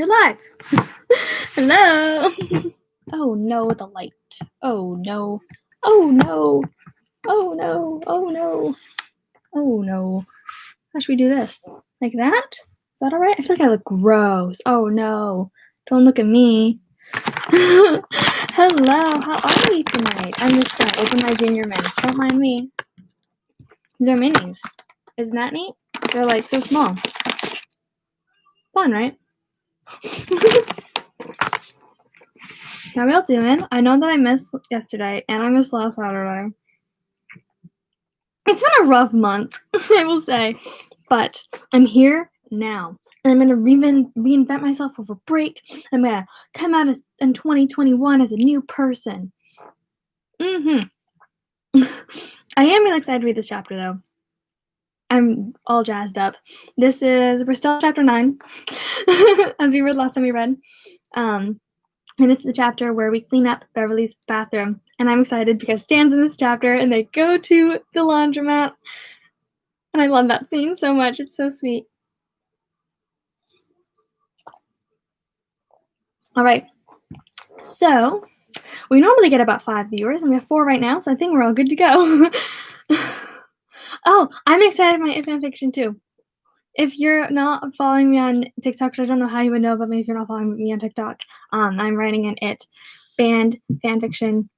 You're live. Hello. Oh no, the light. Oh no. Oh no. Oh no. Oh no. Oh no. How should we do this? Like that? Is that alright? I feel like I look gross. Oh no. Don't look at me. Hello. How are you tonight? I'm just gonna open my junior minis. Don't mind me. They're minis. Isn't that neat? They're like so small. Fun, right? How are y'all doing? I know that I missed yesterday and I missed last Saturday. It's been a rough month, I will say, but I'm here now. And I'm going to reinvent myself over break. I'm going to come out in 2021 as a new person. I am really excited to read this chapter, though. I'm all jazzed up. We're still chapter 9, as we read last time we read. And it's the chapter where we clean up Beverly's bathroom. And I'm excited because Stan's in this chapter and they go to the laundromat. And I love that scene so much. It's so sweet. All right. So we normally get about 5 viewers and we have 4 right now. So I think we're all good to go. Oh, I'm excited about my fanfiction too. If you're not following me on TikTok, I don't know how you would know about me if you're not following me on TikTok. I'm writing an It band fanfiction,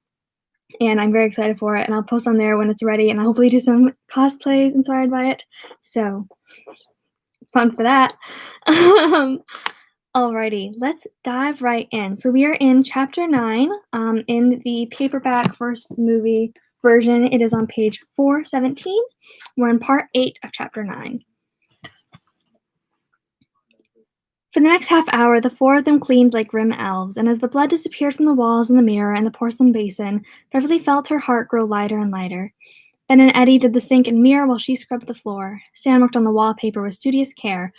and I'm very excited for it. And I'll post on there when it's ready, and I'll hopefully do some cosplays inspired by it. So fun for that. Alrighty, let's dive right in. So we are in chapter 9. In the paperback first movie version, it is on page 417. We're in part 8 of chapter 9. For the next half hour, the 4 of them cleaned like grim elves, and as the blood disappeared from the walls and the mirror and the porcelain basin, Beverly felt her heart grow lighter and lighter. Ben and Eddie did the sink and mirror while she scrubbed the floor. Stan worked on the wallpaper with studious care,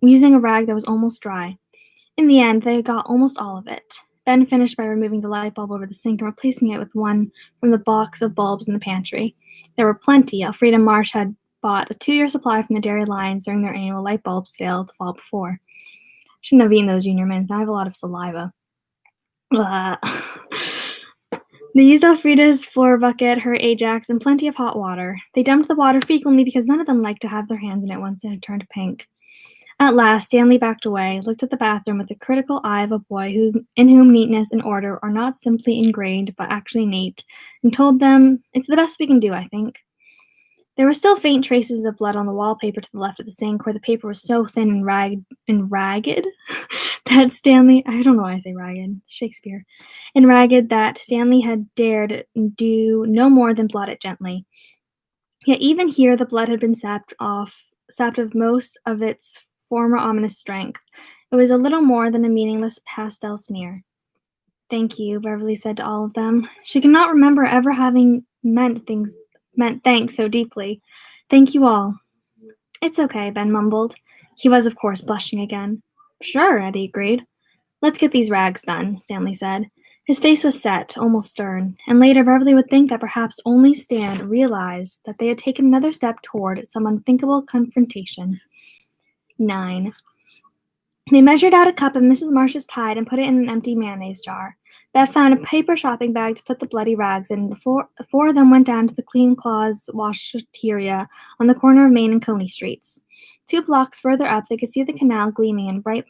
using a rag that was almost dry. In the end, they got almost all of it. Ben finished by removing the light bulb over the sink and replacing it with one from the box of bulbs in the pantry. There were plenty. Elfrida Marsh had bought a 2-year supply from the Dairy Lions during their annual light bulb sale the fall before. Shouldn't have eaten those junior mints. I have a lot of saliva. Blah. They used Elfrida's floor bucket, her Ajax, and plenty of hot water. They dumped the water frequently because none of them liked to have their hands in it once it had turned pink. At last, Stanley backed away, looked at the bathroom with the critical eye of a boy in whom neatness and order are not simply ingrained but actually innate, and told them, "It's the best we can do, I think." There were still faint traces of blood on the wallpaper to the left of the sink, where the paper was so thin and ragged that Stanley, I don't know why I say ragged, Shakespeare, and ragged that Stanley had dared do no more than blot it gently. Yet even here the blood had been sapped of most of its former ominous strength. It was a little more than a meaningless pastel smear. "Thank you," Beverly said to all of them. She could not remember ever having meant thanks so deeply. "Thank you all." "It's okay," Ben mumbled. He was, of course, blushing again. "Sure," Eddie agreed. "Let's get these rags done," Stanley said. His face was set, almost stern, and later Beverly would think that perhaps only Stan realized that they had taken another step toward some unthinkable confrontation. 9. They measured out a cup of Mrs. Marsh's Tide and put it in an empty mayonnaise jar. Beth found a paper shopping bag to put the bloody rags in. The four of them went down to the Clean Claws washateria on the corner of Main and Coney Streets. 2 blocks further up, they could see the canal gleaming a bright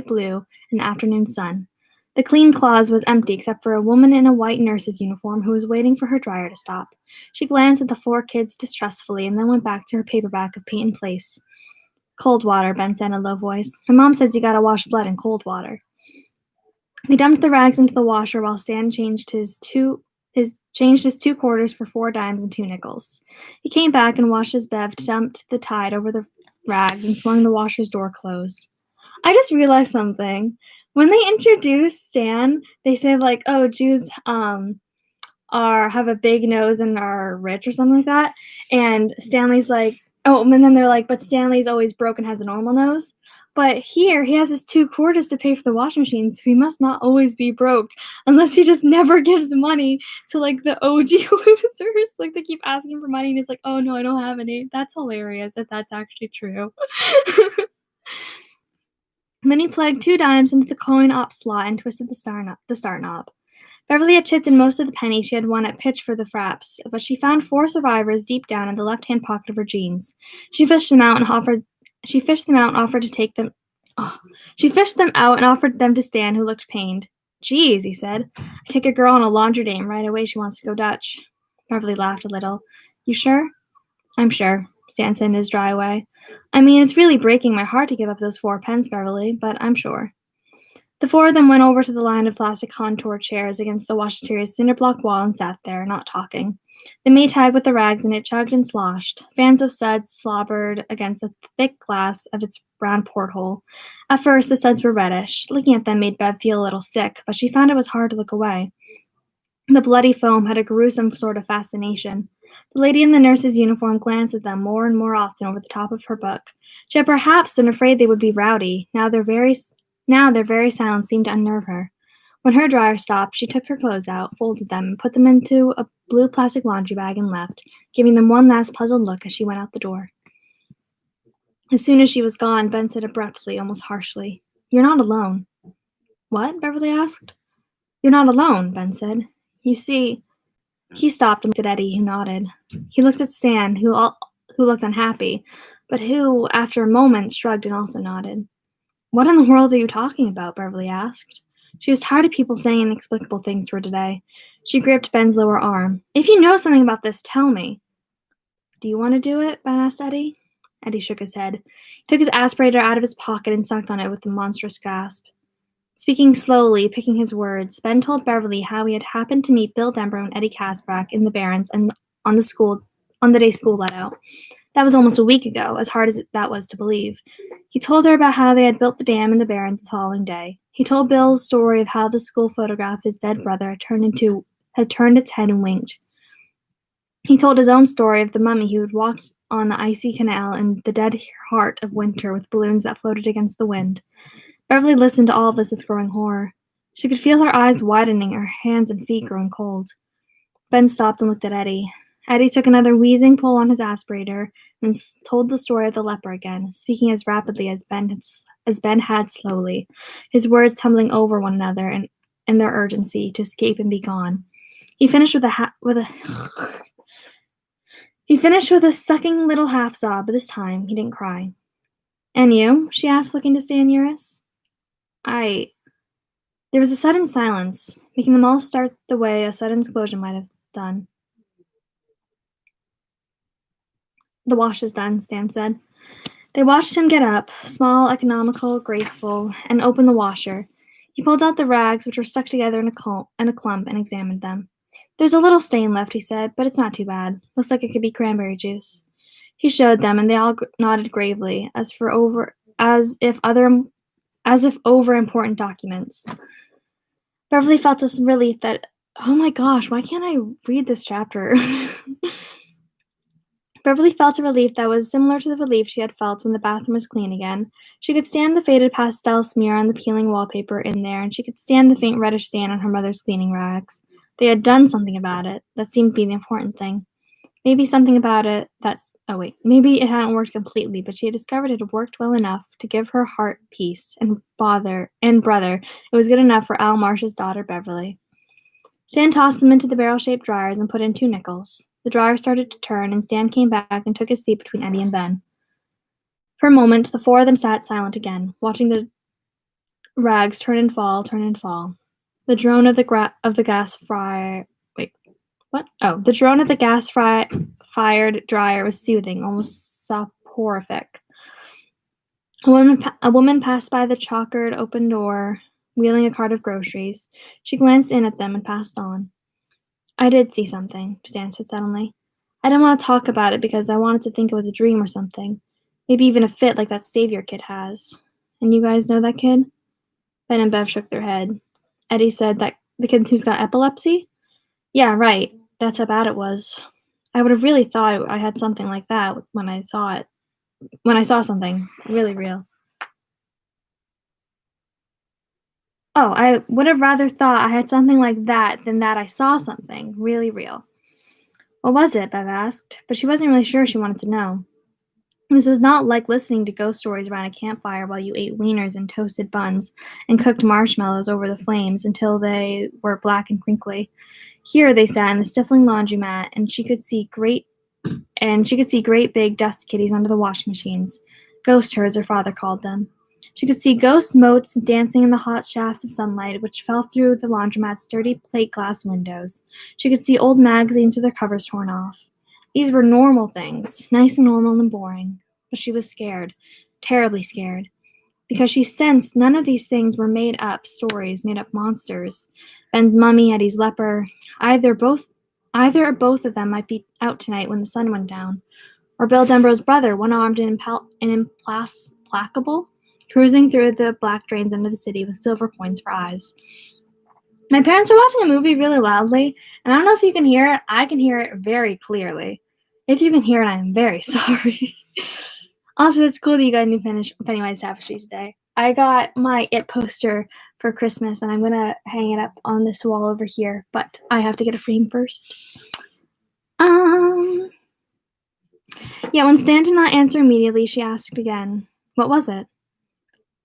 blue in the afternoon sun. The Clean Claws was empty except for a woman in a white nurse's uniform who was waiting for her dryer to stop. She glanced at the 4 kids distrustfully and then went back to her paperback of Peyton Place. "Cold water," Ben said in a low voice. "My mom says you gotta wash blood in cold water." They dumped the rags into the washer while Stan changed his 2 quarters for 4 dimes and 2 nickels. He came back and watched as Bev dumped the Tide over the rags and swung the washer's door closed. I just realized something. When they introduce Stan, they say like, "Oh, Jews have a big nose and are rich," or something like that. And Stanley's like, oh, and then they're like, "But Stanley's always broke and has a normal nose." But here, he has his 2 quarters to pay for the washing machine, so he must not always be broke, unless he just never gives money to, like, the OG losers. Like, they keep asking for money, and he's like, "Oh, no, I don't have any." That's hilarious if that's actually true. Then he plugged 2 dimes into the coin op slot and twisted the start knob. Beverly had chipped in most of the pennies she had won at pitch for the fraps, but she found 4 survivors deep down in the left-hand pocket of her jeans. She fished them out and offered. She fished them out and offered to take them. Oh, she fished them out and offered them to Stan, who looked pained. "Geez," he said, "I take a girl on a laundry date and right away she wants to go Dutch." Beverly laughed a little. "You sure?" "I'm sure," Stan said in his dry way. "I mean, it's really breaking my heart to give up those 4 pence, Beverly, but I'm sure." The 4 of them went over to the line of plastic contour chairs against the washateria's cinder-block wall and sat there, not talking. The Maytag with the rags in it chugged and sloshed. Fans of suds slobbered against the thick glass of its brown porthole. At first, the suds were reddish. Looking at them made Bev feel a little sick, but she found it was hard to look away. The bloody foam had a gruesome sort of fascination. The lady in the nurse's uniform glanced at them more and more often over the top of her book. She had perhaps been afraid they would be rowdy. Now their very silence seemed to unnerve her. When her dryer stopped, she took her clothes out, folded them, and put them into a blue plastic laundry bag and left, giving them one last puzzled look as she went out the door. As soon as she was gone, Ben said abruptly, almost harshly, "You're not alone." "What?" Beverly asked. "You're not alone," Ben said. "You see—" He stopped and looked at Eddie, who nodded. He looked at Stan, who looked unhappy, but who, after a moment, shrugged and also nodded. "What in the world are you talking about?" Beverly asked. She was tired of people saying inexplicable things to her today. She gripped Ben's lower arm. "If you know something about this, tell me." "Do you want to do it?" Ben asked Eddie. Eddie shook his head. He took his aspirator out of his pocket and sucked on it with a monstrous grasp. Speaking slowly, picking his words, Ben told Beverly how he had happened to meet Bill Denbrough and Eddie Kasbrak in the Barrens and on the day school let out. That was almost a week ago, as hard as that was to believe. He told her about how they had built the dam in the Barrens the following day. He told Bill's story of how the school photograph of his dead brother had turned its head and winked. He told his own story of the mummy who had walked on the icy canal in the dead heart of winter with balloons that floated against the wind. Beverly listened to all of this with growing horror. She could feel her eyes widening, her hands and feet growing cold. Ben stopped and looked at Eddie. Eddie took another wheezing pull on his aspirator and told the story of the leper again, speaking as rapidly as Ben had slowly, his words tumbling over one another in their urgency to escape and be gone. He finished with a sucking little half sob, but this time he didn't cry. "And you?" she asked, looking to Stan Uris. There was a sudden silence, making them all start the way a sudden explosion might have done. "The wash is done," Stan said. They watched him get up, small, economical, graceful, and open the washer. He pulled out the rags, which were stuck together in a clump, and examined them. "There's a little stain left," he said, "but it's not too bad. Looks like it could be cranberry juice." He showed them, and they all nodded gravely, as if over important documents. Beverly felt a relief that, oh my gosh, why can't I read this chapter? Beverly felt a relief that was similar to the relief she had felt when the bathroom was clean again. She could stand the faded pastel smear on the peeling wallpaper in there, and she could stand the faint reddish stain on her mother's cleaning rags. They had done something about it. That seemed to be the important thing. Maybe something about it maybe it hadn't worked completely, but she had discovered it had worked well enough to give her heart peace, and brother, it was good enough for Al Marsh's daughter, Beverly. Stan tossed them into the barrel-shaped dryers and put in 2 nickels. The dryer started to turn, and Stan came back and took his seat between Eddie and Ben. For a moment, the 4 of them sat silent again, watching the rags turn and fall, turn and fall. The drone of the gas-fired dryer was soothing, almost soporific. A woman passed by the chockered open door, wheeling a cart of groceries. She glanced in at them and passed on. "I did see something," Stan said suddenly. "I didn't want to talk about it because I wanted to think it was a dream or something. Maybe even a fit like that Savior kid has. And you guys know that kid?" Ben and Bev shook their head. Eddie said, "That the kid who's got epilepsy?" "Yeah, right. That's how bad it was. I would have really thought I had something like that when I saw it. When I saw something really real." "Oh, I would have rather thought I had something like that than that I saw something really real." "What was it?" Bev asked, but she wasn't really sure she wanted to know. This was not like listening to ghost stories around a campfire while you ate wieners and toasted buns and cooked marshmallows over the flames until they were black and crinkly. Here they sat in the stifling laundromat, and she could see great big dust kitties under the washing machines. Ghost herds, her father called them. She could see ghost motes dancing in the hot shafts of sunlight which fell through the laundromat's dirty plate glass windows. She could see old magazines with their covers torn off. These were normal things, nice and normal and boring. But she was scared, terribly scared, because she sensed none of these things were made up stories, made up monsters. Ben's mummy, Eddie's leper, either or both of them might be out tonight when the sun went down. Or Bill Denborough's brother, one-armed and implacable, cruising through the black drains under the city with silver coins for eyes. My parents are watching a movie really loudly, and I don't know if you can hear it. I can hear it very clearly. If you can hear it, I'm very sorry. Also, it's cool that you got a new Pennywise tapestry today. I got my It poster for Christmas, and I'm going to hang it up on this wall over here, but I have to get a frame first. Yeah, when Stan did not answer immediately, she asked again, "What was it?"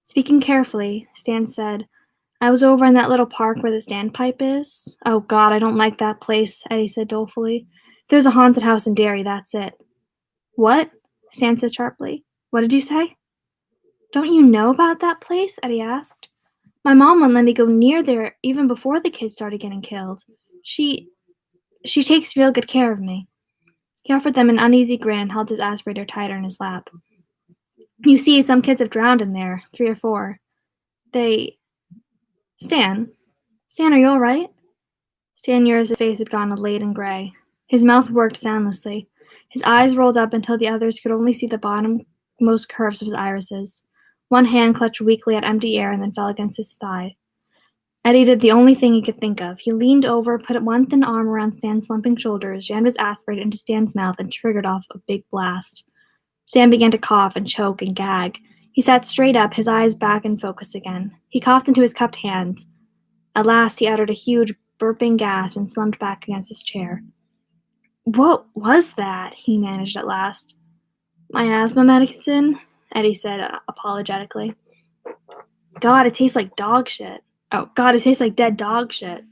Speaking carefully, Stan said, "I was over in that little park where the standpipe is." "Oh, God, I don't like that place," Eddie said dolefully. "There's a haunted house in Derry, that's it." "What?" Stan said sharply. "What did you say?" "Don't you know about that place?" Eddie asked. "My mom wouldn't let me go near there even before the kids started getting killed. She takes real good care of me." He offered them an uneasy grin and held his aspirator tighter in his lap. "You see, some kids have drowned in there, 3 or 4. They... Stan, are you all right?" Stan Uri's face had gone a leaden gray. His mouth worked soundlessly. His eyes rolled up until the others could only see the bottommost curves of his irises. One hand clutched weakly at empty air and then fell against his thigh. Eddie did the only thing he could think of. He leaned over, put one thin arm around Stan's slumping shoulders, jammed his aspirator into Stan's mouth, and triggered off a big blast. Stan began to cough and choke and gag. He sat straight up, his eyes back in focus again. He coughed into his cupped hands. At last, he uttered a huge, burping gasp and slumped back against his chair. "What was that?" he managed at last. "My asthma medicine," Eddie said apologetically. God, it tastes like dog shit. Oh, God, it tastes like dead dog shit."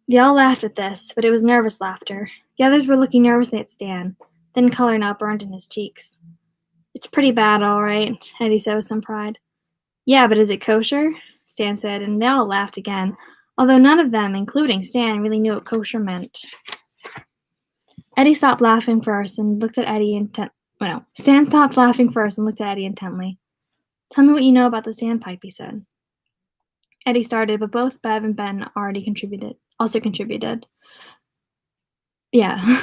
They all laughed at this, but it was nervous laughter. The others were looking nervously at Stan. Thin color now burned in his cheeks. "It's pretty bad, all right," Eddie said with some pride. "Yeah, but is it kosher?" Stan said, and they all laughed again, although none of them, including Stan, really knew what kosher meant. Eddie stopped laughing first and looked at Eddie intently. Stan stopped laughing first and looked at Eddie intently. "Tell me what you know about the standpipe," he said. Eddie started, but both Bev and Ben also contributed. Yeah.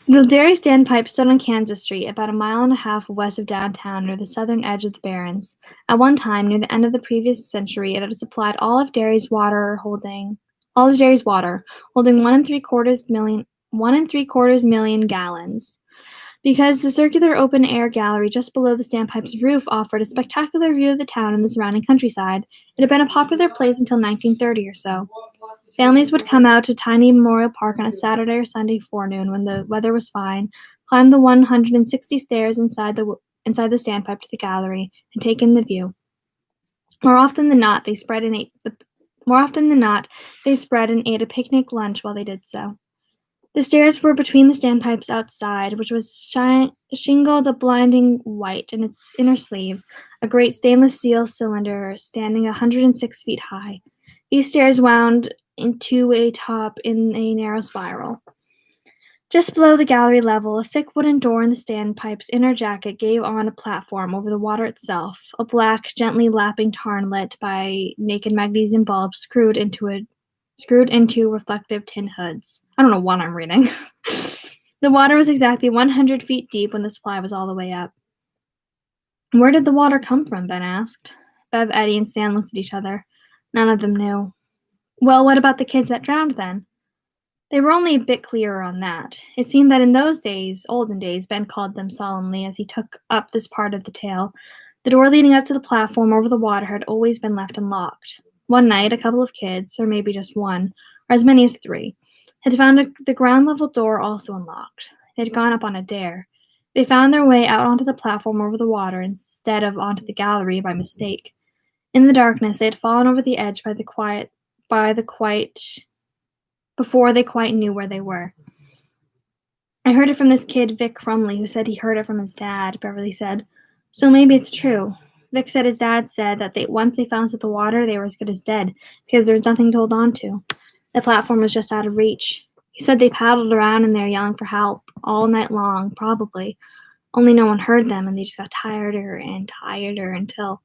The Derry Standpipe stood on Kansas Street, about a mile and a half west of downtown near the southern edge of the Barrens. At one time, near the end of the previous century, it had supplied all of Derry's water, holding 1.75 million gallons. Because the circular open-air gallery just below the standpipe's roof offered a spectacular view of the town and the surrounding countryside, it had been a popular place until 1930 or so. Families would come out to tiny Memorial Park on a Saturday or Sunday forenoon when the weather was fine, climb the 160 stairs inside the standpipe to the gallery, and take in the view. More often than not, they spread and ate a picnic lunch while they did so. The stairs were between the standpipes outside, which was shingled a blinding white in its inner sleeve, a great stainless steel cylinder standing 106 feet high. These stairs wound into a top in a narrow spiral. Just below the gallery level, a thick wooden door in the standpipe's inner jacket gave on a platform over the water itself, a black, gently lapping tarn lit by naked magnesium bulbs screwed into reflective tin hoods. I don't know what I'm reading. The water was exactly 100 feet deep when the supply was all the way up. "Where did the water come from?" Ben asked. Bev, Eddie, and Stan looked at each other. None of them knew. "Well, what about the kids that drowned then?" They were only a bit clearer on that. It seemed that in those days, olden days, Ben called them solemnly as he took up this part of the tale, the door leading up to the platform over the water had always been left unlocked. One night, a couple of kids, or maybe just one, or as many as 3, had found the ground-level door also unlocked. They had gone up on a dare. They found their way out onto the platform over the water instead of onto the gallery by mistake. In the darkness, they had fallen over the edge before they quite knew where they were. I heard it from this kid, Vic Crumley, who said he heard it from his dad, Beverly said. So maybe it's true. Vic said his dad said that once they fell into the water, they were as good as dead, because there was nothing to hold on to. The platform was just out of reach. He said they paddled around in there yelling for help all night long, probably. Only no one heard them, and they just got tireder and tireder until...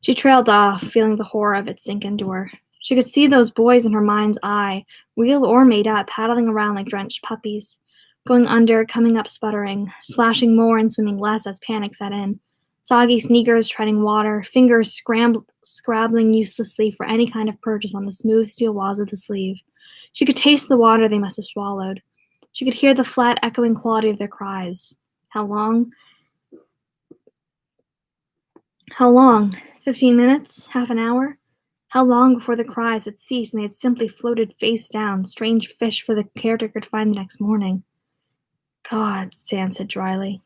She trailed off, feeling the horror of it sink into her. She could see those boys in her mind's eye, real or made up, paddling around like drenched puppies, going under, coming up sputtering, splashing more and swimming less as panic set in. Soggy sneakers treading water, fingers scrabbling uselessly for any kind of purchase on the smooth steel walls of the sleeve. She could taste the water they must have swallowed. She could hear the flat, echoing quality of their cries. How long? 15 minutes? Half an hour? How long before the cries had ceased and they had simply floated face down, strange fish for the caretaker to find the next morning? God, Stan said dryly.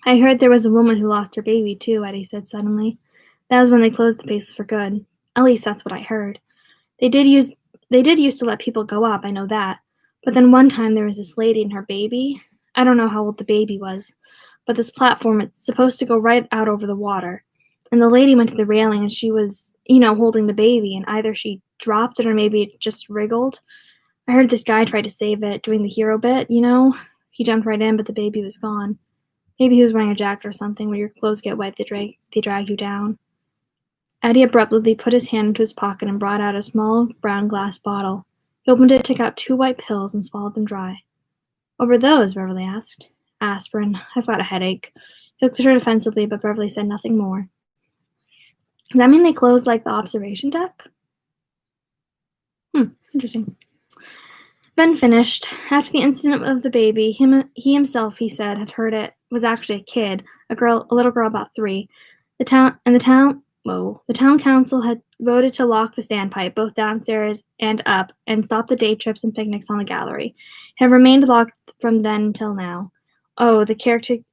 I heard there was a woman who lost her baby, too, Eddie said suddenly. That was when they closed the place for good. At least that's what I heard. They did used to let people go up, I know that. But then one time there was this lady and her baby. I don't know how old the baby was. But this platform, it's supposed to go right out over the water. And the lady went to the railing and she was, holding the baby, and either she dropped it or maybe it just wriggled. I heard this guy tried to save it, doing the hero bit, He jumped right in, but the baby was gone. Maybe he was wearing a jacket or something. When your clothes get wet, they drag you down. Eddie abruptly put his hand into his pocket and brought out a small brown glass bottle. He opened it, took out 2 white pills, and swallowed them dry. What were those? Beverly asked. Aspirin. I've got a headache. He looked at her defensively, but Beverly said nothing more. Does that mean they closed, like, the observation deck? Interesting. Ben finished. After the incident of the baby, he himself, he said, had heard it was actually a kid, a little girl about 3. The town council had voted to lock the standpipe, both downstairs and up, and stop the day trips and picnics on the gallery. It had remained locked from then until now. The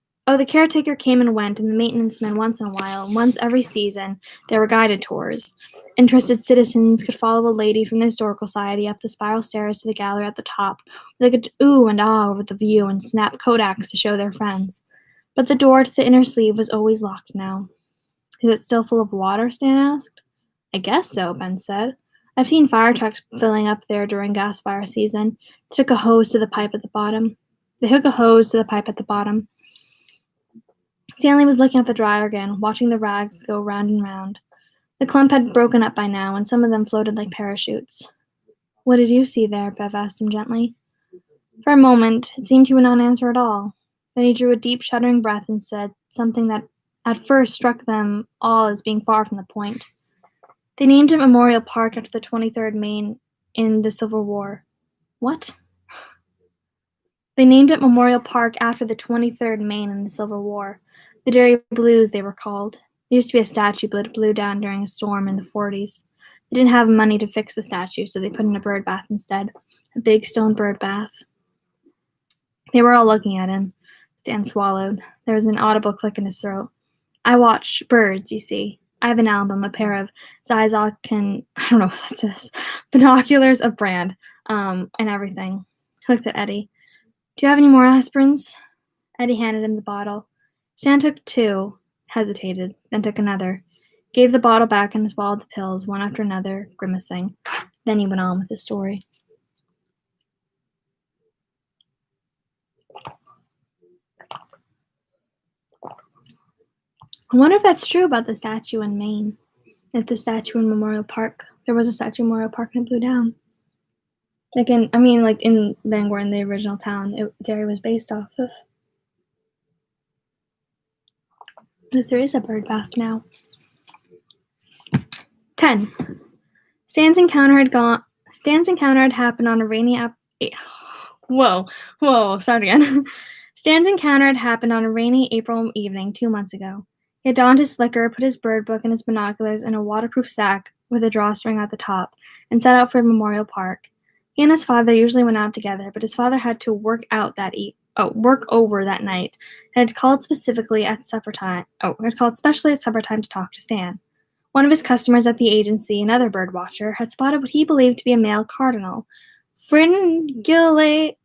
caretaker came and went, and the maintenance men once in a while, and once every season, there were guided tours. Interested citizens could follow a lady from the Historical Society up the spiral stairs to the gallery at the top, where they could ooh and ah over the view and snap Kodaks to show their friends. But the door to the inner sleeve was always locked now. Is it still full of water? Stan asked. I guess so, Ben said. I've seen fire trucks filling up there during gas fire season. They hook a hose to the pipe at the bottom. Stanley was looking at the dryer again, watching the rags go round and round. The clump had broken up by now, and some of them floated like parachutes. What did you see there? Bev asked him gently. For a moment, it seemed he would not answer at all. Then he drew a deep, shuddering breath and said something that at first struck them all as being far from the point. They named it Memorial Park after the 23rd Maine in the Civil War. What? They named it Memorial Park after the 23rd Maine in the Civil War. The Derry Blues, they were called. There used to be a statue, but it blew down during a storm in the 40s. They didn't have money to fix the statue, so they put in a bird bath instead. A big stone bird bath. They were all looking at him. Stan swallowed. There was an audible click in his throat. I watch birds, you see. I have an album, a pair of Zyzok I don't know what that says, binoculars of Brand, and everything. He looked at Eddie. Do you have any more aspirins? Eddie handed him the bottle. Stan took 2, hesitated, then took another, gave the bottle back and swallowed the pills, one after another, grimacing. Then he went on with his story. I wonder if that's true about the statue in Maine. If the statue in Memorial Park, there was a statue in Memorial Park and it blew down. In Bangor, in the original town, Derry was based off of. Because there is a bird bath now. 10. Stan's encounter had happened on a rainy Start again. Stan's encounter had happened on a rainy April evening 2 months ago. He had donned his slicker, put his bird book and his binoculars in a waterproof sack with a drawstring at the top, and set out for Memorial Park. He and his father usually went out together, but his father had to work out that work over that night, and had called specifically at supper time. Had called specially at supper time to talk to Stan. One of his customers at the agency, another bird watcher, had spotted what he believed to be a male cardinal, Fringillidae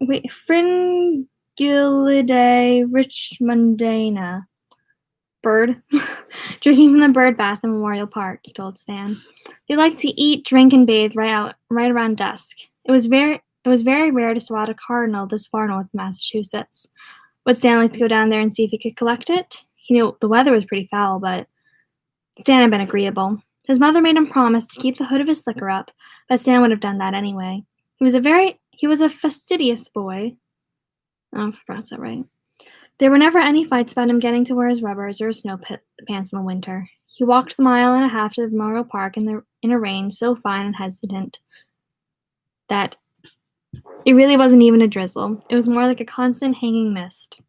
richmondana bird, drinking from the bird bath in Memorial Park, he told Stan. They liked to eat, drink, and bathe right around dusk. It was very rare to spot a cardinal this far north of Massachusetts. Would Stan like to go down there and see if he could collect it? He knew the weather was pretty foul, but Stan had been agreeable. His mother made him promise to keep the hood of his slicker up, but Stan would have done that anyway. He was a fastidious boy. I don't know if I pronounced that right. There were never any fights about him getting to wear his rubbers or his snow pants in the winter. He walked the mile and a half to the Memorial Park in a rain so fine and hesitant that it really wasn't even a drizzle. It was more like a constant hanging mist.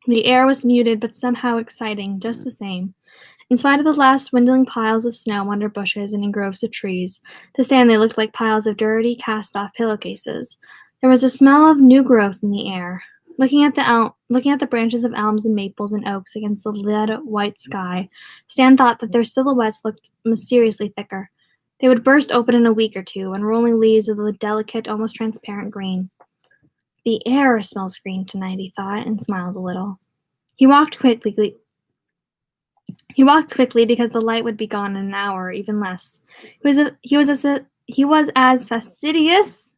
The air was muted but somehow exciting, just the same. In spite of the last dwindling piles of snow under bushes and in groves of trees, to Stan they looked like piles of dirty, cast-off pillowcases. There was a smell of new growth in the air. Looking at the branches of elms and maples and oaks against the lead-white sky, Stan thought that their silhouettes looked mysteriously thicker. They would burst open in a week or two, unrolling leaves of the delicate, almost transparent green. The air smells green tonight, he thought, and smiled a little. He walked quickly because the light would be gone in an hour or even less. He was as fastidious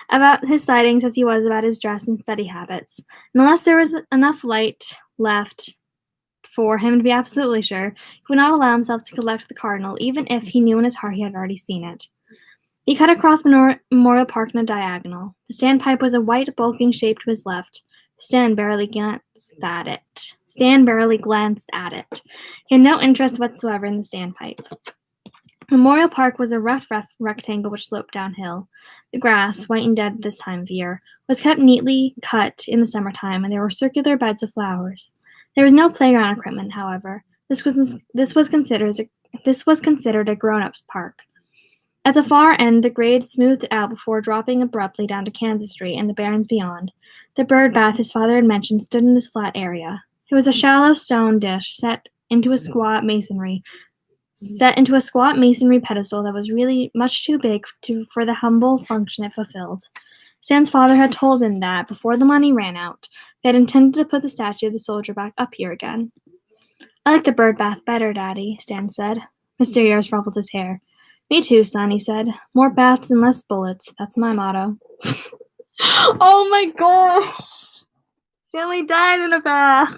about his sightings as he was about his dress and study habits. And unless there was enough light left for him to be absolutely sure, he would not allow himself to collect the cardinal, even if he knew in his heart he had already seen it. He cut across Memorial Park in a diagonal. The standpipe was a white, bulking shape to his left. Stan barely glanced at it. He had no interest whatsoever in the standpipe. Memorial Park was a rough rectangle which sloped downhill. The grass, white and dead at this time of year, was kept neatly cut in the summertime, and there were circular beds of flowers. There was no playground equipment, however. This was considered a grown-ups park. At the far end, the grade smoothed out before dropping abruptly down to Kansas Street and the barrens beyond. The bird bath his father had mentioned stood in this flat area. It was a shallow stone dish set into a squat masonry pedestal that was really much too big for the humble function it fulfilled. Stan's father had told him that, before the money ran out, they had intended to put the statue of the soldier back up here again. I like the bird bath better, Daddy, Stan said. Mr. Ayres ruffled his hair. Me too, son, he said. More baths and less bullets. That's my motto. Oh my gosh! Stanley died in a bath.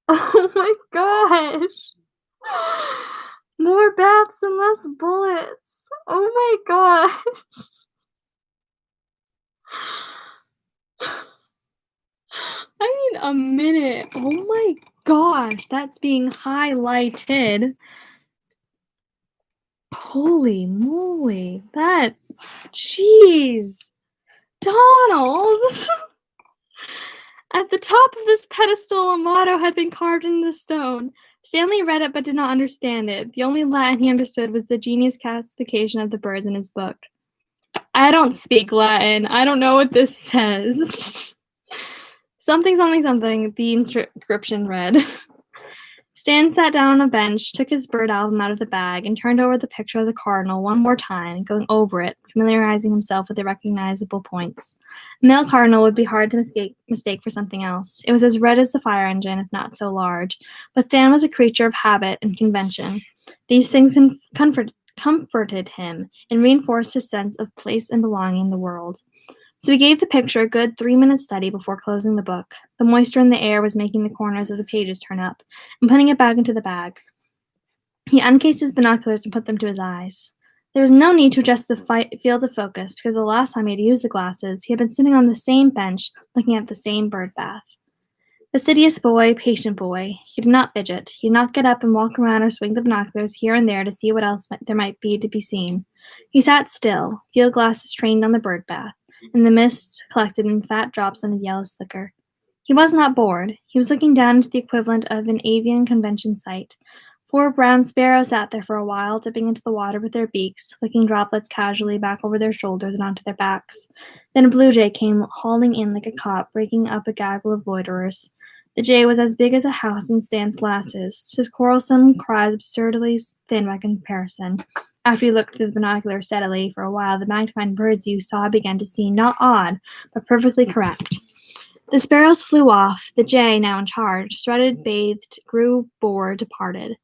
Oh my gosh! More baths and less bullets. Oh my gosh. I need a minute. Oh my gosh, that's being highlighted. Holy moly. Jeez. Donald. At the top of this pedestal, a motto had been carved into the stone. Stanley read it but did not understand it. The only Latin he understood was the genius classification of the birds in his book. I don't speak Latin. I don't know what this says. Something, the inscription read. Stan sat down on a bench, took his bird album out of the bag, and turned over the picture of the cardinal one more time, going over it, familiarizing himself with the recognizable points. A male cardinal would be hard to mistake for something else. It was as red as the fire engine, if not so large, but Stan was a creature of habit and convention. These things comforted him and reinforced his sense of place and belonging in the world. So he gave the picture a good 3-minute study before closing the book. The moisture in the air was making the corners of the pages turn up, and putting it back into the bag. He uncased his binoculars and put them to his eyes. There was no need to adjust the field of focus, because the last time he had used the glasses, he had been sitting on the same bench, looking at the same bird bath. Fastidious boy, patient boy. He did not fidget. He did not get up and walk around or swing the binoculars here and there to see what else there might be to be seen. He sat still, field glasses trained on the bird bath, and the mist collected in fat drops on his yellow slicker. He was not bored. He was looking down into the equivalent of an avian convention site. 4 brown sparrows sat there for a while, dipping into the water with their beaks, flicking droplets casually back over their shoulders and onto their backs. Then a blue jay came hauling in like a cop, breaking up a gaggle of loiterers. The jay was as big as a house in Stan's glasses, his quarrelsome cries absurdly thin by comparison. After he looked through the binoculars steadily for a while, the magnifying bird's you saw began to seem not odd, but perfectly correct. The sparrows flew off. The jay, now in charge, strutted, bathed, grew bored, departed.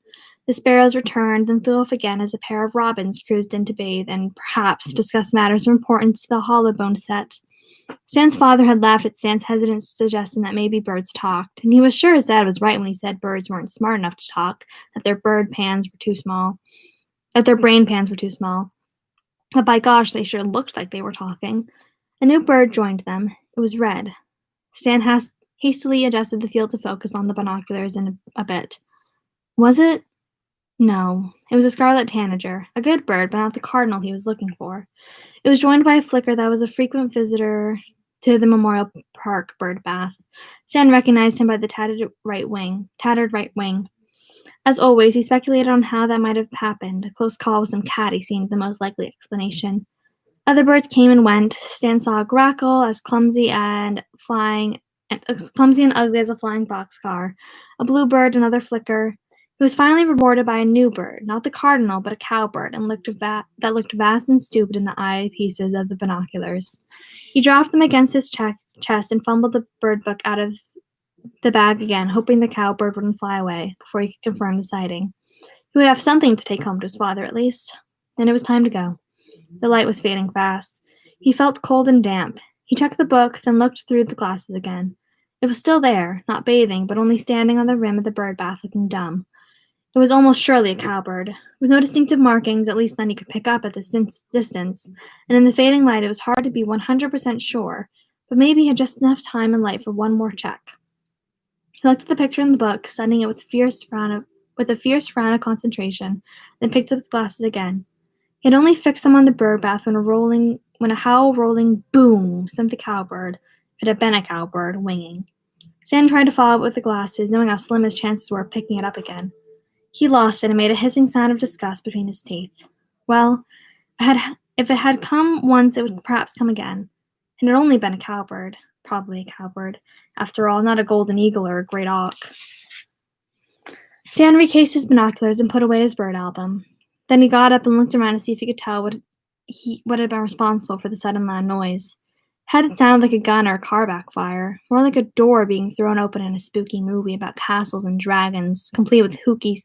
The sparrows returned, then flew off again as a pair of robins cruised in to bathe and, perhaps, discuss matters of importance to the hollowbone set. Stan's father had laughed at Stan's hesitant suggestion that maybe birds talked, and he was sure his dad was right when he said birds weren't smart enough to talk, that their brain pans were too small. But by gosh, they sure looked like they were talking. A new bird joined them. It was red. Stan hastily adjusted the field of focus on the binoculars in a bit. Was it? No, it was a scarlet tanager, a good bird, but not the cardinal he was looking for. It was joined by a flicker that was a frequent visitor to the Memorial Park bird bath. Stan recognized him by the tattered right wing. As always, he speculated on how that might have happened. A close call with some caddy seemed the most likely explanation. Other birds came and went. Stan saw a grackle, as clumsy and ugly as a flying boxcar, a bluebird, another flicker. He was finally rewarded by a new bird, not the cardinal, but a cowbird, and that looked vast and stupid in the eyepieces of the binoculars. He dropped them against his chest and fumbled the bird book out of the bag again, hoping the cowbird wouldn't fly away before he could confirm the sighting. He would have something to take home to his father, at least. Then it was time to go. The light was fading fast. He felt cold and damp. He checked the book, then looked through the glasses again. It was still there, not bathing, but only standing on the rim of the bird bath looking dumb. It was almost surely a cowbird, with no distinctive markings, at least none he could pick up at this distance, and in the fading light it was hard to be 100% sure, but maybe he had just enough time and light for one more check. He looked at the picture in the book, studying it with a fierce frown of concentration, then picked up the glasses again. He had only fixed them on the bird bath when a howl-rolling boom sent the cowbird, if it had been a cowbird, winging. Stan tried to follow it with the glasses, knowing how slim his chances were of picking it up again. He lost it and made a hissing sound of disgust between his teeth. Well, if it had come once, it would perhaps come again. It had only been a cowbird. Probably a cowbird. After all, not a golden eagle or a great auk. Stan recased his binoculars and put away his bird album. Then he got up and looked around to see if he could tell what had been responsible for the sudden loud noise. Hadn't sounded like a gun or a car backfire, more like a door being thrown open in a spooky movie about castles and dragons, complete with hooky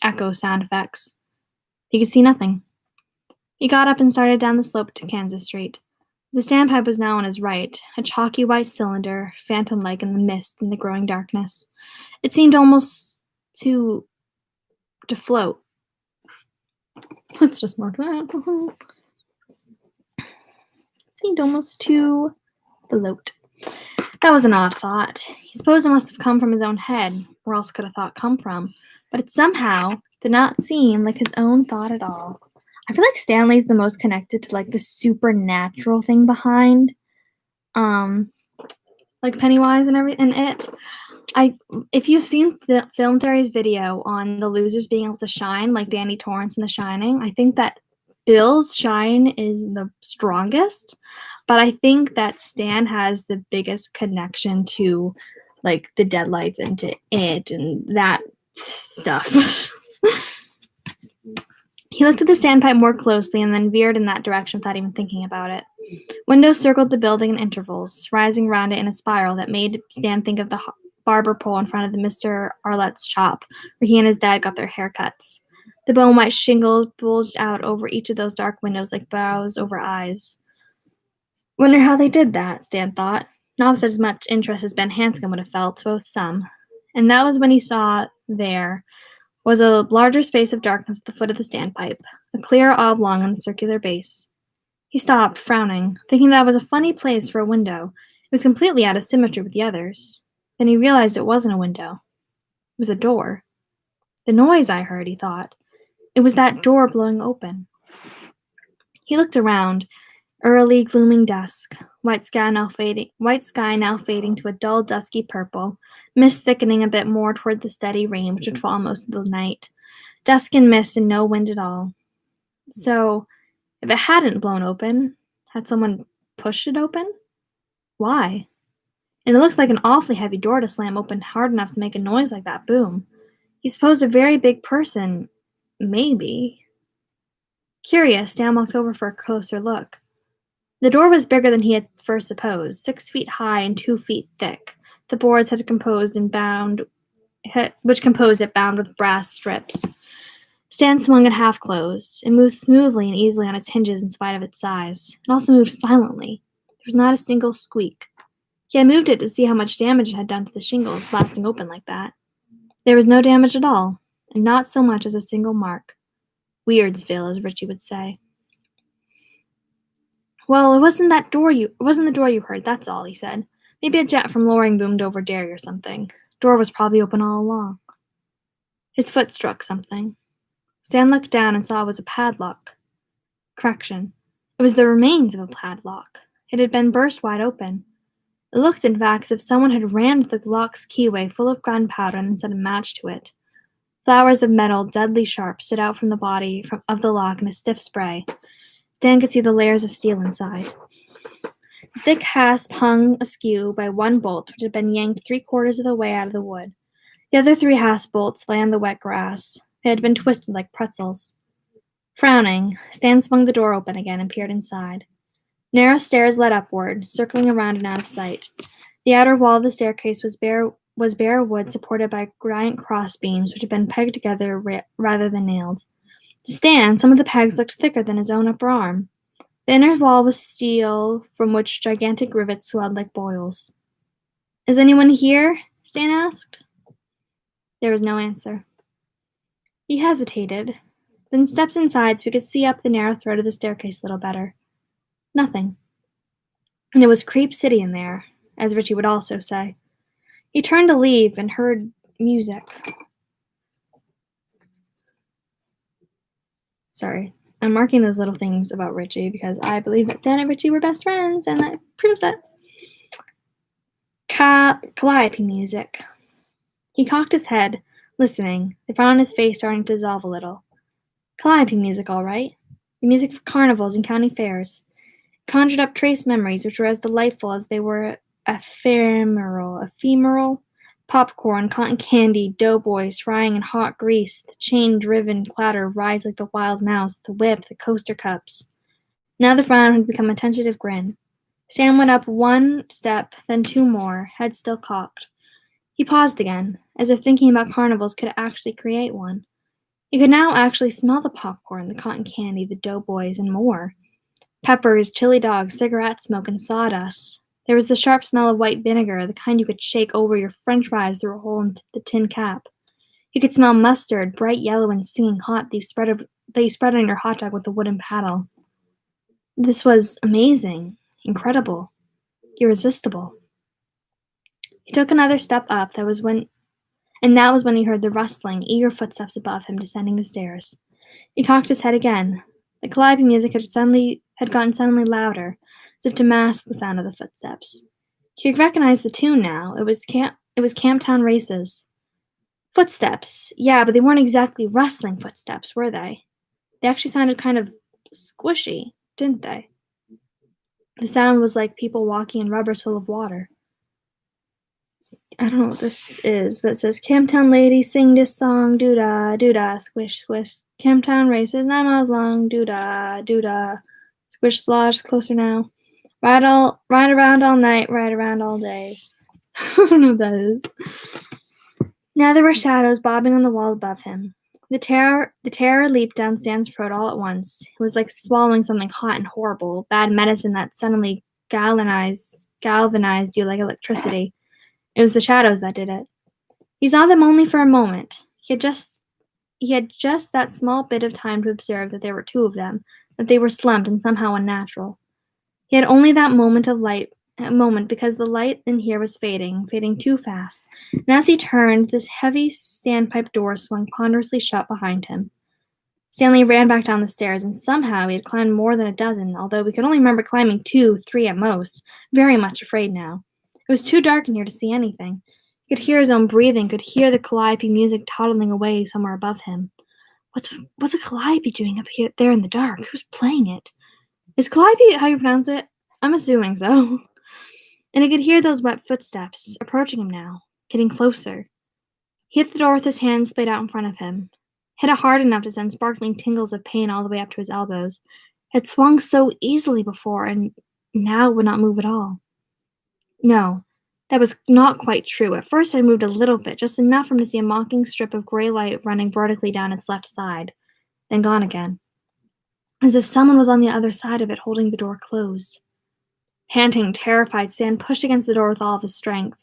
echo sound effects. He could see nothing. He got up and started down the slope to Kansas Street. The standpipe was now on his right, a chalky white cylinder, phantom-like in the mist and the growing darkness. It seemed almost to float. Let's just mark that. It seemed almost to float. That was an odd thought. He supposed it must have come from his own head. Where else could a thought come from? But it somehow did not seem like his own thought at all. I feel like Stanley's the most connected to like the supernatural thing behind, like Pennywise and everything. If you've seen the Film Theory's video on the losers being able to shine, like Danny Torrance in The Shining, I think that Bill's shine is the strongest, but I think that Stan has the biggest connection to like the deadlights and to it and that stuff. He looked at the standpipe more closely and then veered in that direction without even thinking about it. Windows circled the building in intervals, rising round it in a spiral that made Stan think of the barber pole in front of the Mr. Arlett's shop, where he and his dad got their haircuts. The bone-white shingles bulged out over each of those dark windows like brows over eyes. Wonder how they did that, Stan thought, not with as much interest as Ben Hanscom would have felt, but with some. And that was when he saw there was a larger space of darkness at the foot of the standpipe, a clear oblong on the circular base. He stopped, frowning, thinking that was a funny place for a window. It was completely out of symmetry with the others. Then he realized it wasn't a window. It was a door. The noise I heard, he thought. It was that door blowing open. He looked around. Early, glooming dusk. White sky now fading to a dull, dusky purple, mist thickening a bit more toward the steady rain which would fall most of the night. Dusk and mist and no wind at all. So, if it hadn't blown open, had someone pushed it open? Why? And it looked like an awfully heavy door to slam open hard enough to make a noise like that boom. He supposed a very big person. Maybe. Curious, Dan walked over for a closer look. The door was bigger than he had first supposed, 6 feet high and 2 feet thick. The boards which composed it bound with brass strips. Stan swung it half closed. It moved smoothly and easily on its hinges in spite of its size. It also moved silently. There was not a single squeak. He had moved it to see how much damage it had done to the shingles, blasting open like that. There was no damage at all, and not so much as a single mark. Weirdsville, as Richie would say. Well, it wasn't the door you heard, that's all, he said. Maybe a jet from lowering boomed over Derry or something. Door was probably open all along. His foot struck something. Stan looked down and saw it was a padlock. Correction. It was the remains of a padlock. It had been burst wide open. It looked, in fact, as if someone had rammed the lock's keyway full of gunpowder and then set a match to it. Flowers of metal, deadly sharp, stood out from the body of the lock in a stiff spray. Stan could see the layers of steel inside. The thick hasp hung askew by one bolt, which had been yanked 3/4 of the way out of the wood. The other 3 hasp bolts lay on the wet grass. They had been twisted like pretzels. Frowning, Stan swung the door open again and peered inside. Narrow stairs led upward, circling around and out of sight. The outer wall of the staircase was bare wood supported by giant crossbeams which had been pegged together rather than nailed. To Stan, some of the pegs looked thicker than his own upper arm. The inner wall was steel, from which gigantic rivets swelled like boils. "Is anyone here?" Stan asked. There was no answer. He hesitated, then stepped inside so he could see up the narrow throat of the staircase a little better. Nothing. And it was Creep City in there, as Richie would also say. He turned to leave and heard music. Sorry, I'm marking those little things about Richie because I believe that Stan and Richie were best friends, and that proves that. Calliope music. He cocked his head, listening, the frown on his face starting to dissolve a little. Calliope music, all right. The music for carnivals and county fairs. It conjured up trace memories which were as delightful as they were ephemeral. Popcorn, cotton candy, doughboys frying in hot grease, the chain-driven clatter of rides like the wild mouse, the whip, the coaster cups. Now the frown had become a tentative grin. Stan went up 1 step, then 2 more, head still cocked. He paused again, as if thinking about carnivals could actually create one. He could now actually smell the popcorn, the cotton candy, the doughboys, and more. Peppers, chili dogs, cigarette smoke, and sawdust. There was the sharp smell of white vinegar, the kind you could shake over your french fries through a hole in the tin cap. You could smell mustard, bright yellow and stinging hot, that you spread on your hot dog with a wooden paddle. This was amazing, incredible, irresistible. He took another step up, that was when he heard the rustling, eager footsteps above him descending the stairs. He cocked his head again. The calliope music had gotten suddenly louder, as if to mask the sound of the footsteps. He could recognize the tune now. It was Camptown Races. Footsteps, yeah, but they weren't exactly rustling footsteps, were they? They actually sounded kind of squishy, didn't they? The sound was like people walking in rubbers full of water. I don't know what this is, but it says, Camptown ladies sing this song, doo-dah, doo-dah, squish, squish. Camptown races 9 miles long, doo-dah, doo-dah. Squish, slosh, closer now. Ride around all night, ride around all day. I don't know what that is. Now there were shadows bobbing on the wall above him. The terror leaped down Stan's throat all at once. It was like swallowing something hot and horrible, bad medicine that suddenly galvanized you like electricity. It was the shadows that did it. He saw them only for a moment. He had just that small bit of time to observe that there were 2 of them, that they were slumped and somehow unnatural. He had only that moment because the light in here was fading too fast, and as he turned, this heavy standpipe door swung ponderously shut behind him. Stanley ran back down the stairs, and somehow he had climbed more than a dozen, although we could only remember climbing 2, 3 at most, very much afraid now. It was too dark in here to see anything. He could hear his own breathing, could hear the calliope music toddling away somewhere above him. What's a calliope doing up here there in the dark? Who's playing it? Is calliope how you pronounce it? I'm assuming so. And he could hear those wet footsteps approaching him now, getting closer. He hit the door with his hands splayed out in front of him. Hit it hard enough to send sparkling tingles of pain all the way up to his elbows. It swung so easily before, and now it would not move at all. No, that was not quite true. At first it moved a little bit, just enough for him to see a mocking strip of gray light running vertically down its left side, then gone again, as if someone was on the other side of it holding the door closed. Panting, terrified, Stan pushed against the door with all of his strength.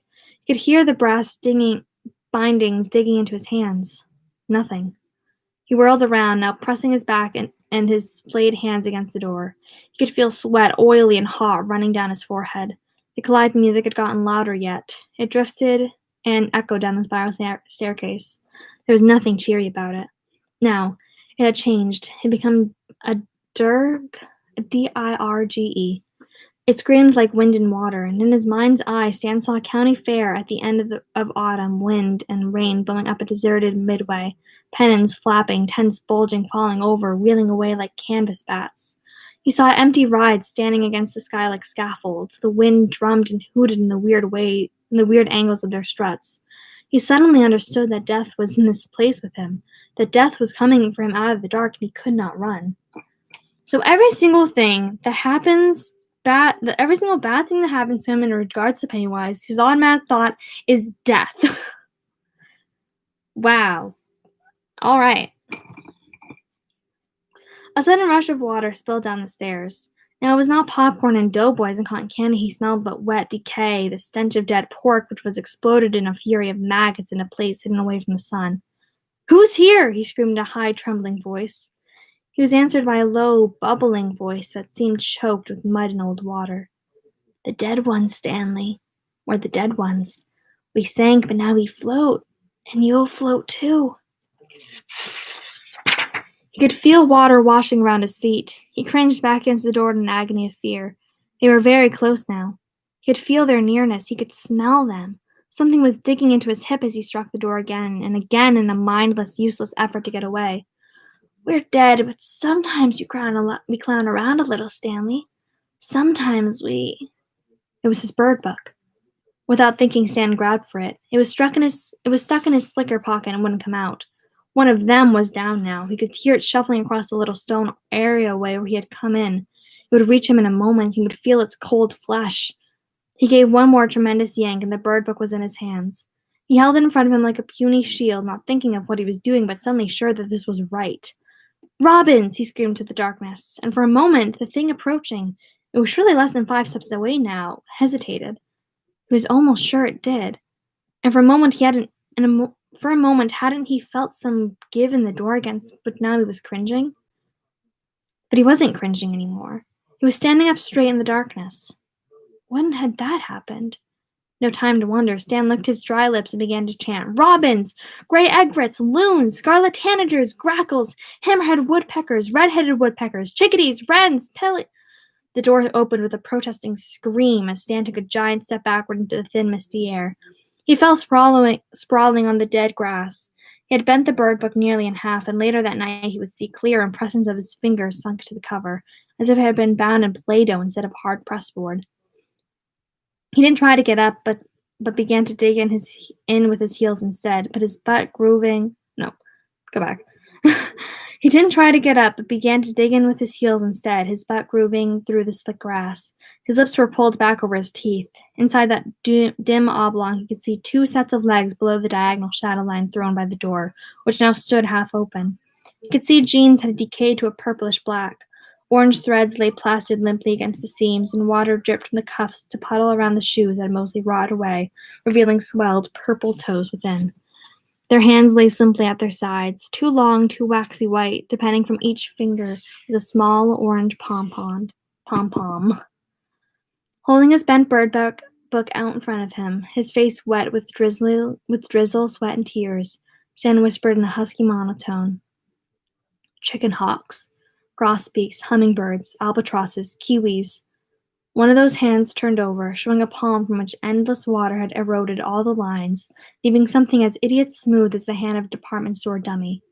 He could hear the brass bindings digging into his hands. Nothing. He whirled around, now pressing his back and his splayed hands against the door. He could feel sweat, oily and hot, running down his forehead. The calliope music had gotten louder yet. It drifted and echoed down the spiral staircase. There was nothing cheery about it. Now, it had changed. It had become a dirge, a dirge. It screamed like wind and water, and in his mind's eye Stan saw a county fair at the end of autumn, wind and rain blowing up a deserted midway, pennons flapping, tents bulging, falling over, wheeling away like canvas bats. He saw empty rides standing against the sky like scaffolds. The wind drummed and hooted in the weird angles of their struts. He suddenly understood that death was in this place with him, that death was coming for him out of the dark, and he could not run. So every single thing that happens every single bad thing that happens to him in regards to Pennywise, his automatic thought is death. Wow. All right. A sudden rush of water spilled down the stairs. Now it was not popcorn and doughboys and cotton candy he smelled, but wet decay, the stench of dead pork which was exploded in a fury of maggots in a place hidden away from the sun. "Who's here?" he screamed in a high, trembling voice. He was answered by a low, bubbling voice that seemed choked with mud and old water. "The dead ones, Stanley. We're the dead ones. We sank, but now we float. And you'll float too." He could feel water washing around his feet. He cringed back against the door in an agony of fear. They were very close now. He could feel their nearness. He could smell them. Something was digging into his hip as he struck the door again and again in a mindless, useless effort to get away. "We're dead, but sometimes we clown around a little, Stanley. Sometimes we—" It was his bird book. Without thinking, Stan grabbed for it. It was stuck in his slicker pocket and wouldn't come out. One of them was down now. He could hear it shuffling across the little stone areaway where he had come in. It would reach him in a moment. He would feel its cold flesh. He gave one more tremendous yank, and the bird book was in his hands. He held it in front of him like a puny shield, not thinking of what he was doing, but suddenly sure that this was right. "Robbins!" he screamed to the darkness, and for a moment the thing approaching, it was surely less than 5 steps away now, hesitated. He was almost sure it did. And for a moment hadn't he felt some give in the door against, but now he was cringing? But he wasn't cringing anymore. He was standing up straight in the darkness. When had that happened? No time to wonder. Stan licked his dry lips and began to chant. "Robins! Gray egrets! Loons! Scarlet tanagers! Grackles! Hammerhead woodpeckers! Red-headed woodpeckers! Chickadees! Wrens! The door opened with a protesting scream as Stan took a giant step backward into the thin, misty air. He fell sprawling on the dead grass. He had bent the bird book nearly in half, and later that night he would see clear impressions of his fingers sunk to the cover, as if it had been bound in Play-Doh instead of hard pressboard. He didn't try to get up, but began to dig in with his heels instead, but his butt grooving... No, go back. He didn't try to get up, but began to dig in with his heels instead, his butt grooving through the slick grass. His lips were pulled back over his teeth. Inside that dim oblong, he could see 2 sets of legs below the diagonal shadow line thrown by the door, which now stood half open. He could see jeans had decayed to a purplish black. Orange threads lay plastered limply against the seams, and water dripped from the cuffs to puddle around the shoes that had mostly rotted away, revealing swelled, purple toes within. Their hands lay simply at their sides, too long, too waxy white. Depending from each finger was a small orange pom-pom. Holding his bent bird book out in front of him, his face wet with drizzle, sweat, and tears, Stan whispered in a husky monotone. "Chicken hawks, grosbeaks, hummingbirds, albatrosses, kiwis." One of those hands turned over, showing a palm from which endless water had eroded all the lines, leaving something as idiot smooth as the hand of a department store dummy.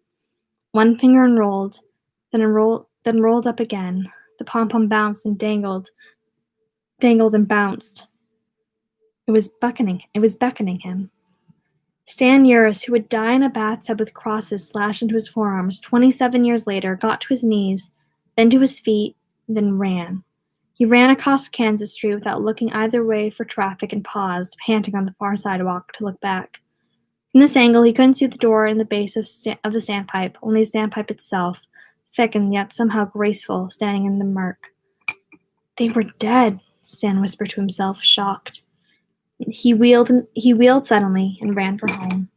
One finger then rolled up again. The pom-pom bounced and dangled and bounced. It was beckoning him. Stan Uris, who would die in a bathtub with crosses slashed into his forearms 27 years later, got to his knees, then to his feet, then ran. He ran across Kansas Street without looking either way for traffic and paused, panting on the far sidewalk, to look back. From this angle, he couldn't see the door in the base of the sandpipe, only the sandpipe itself, thick and yet somehow graceful, standing in the murk. They were dead, Stan whispered to himself, shocked. He wheeled suddenly and ran for home.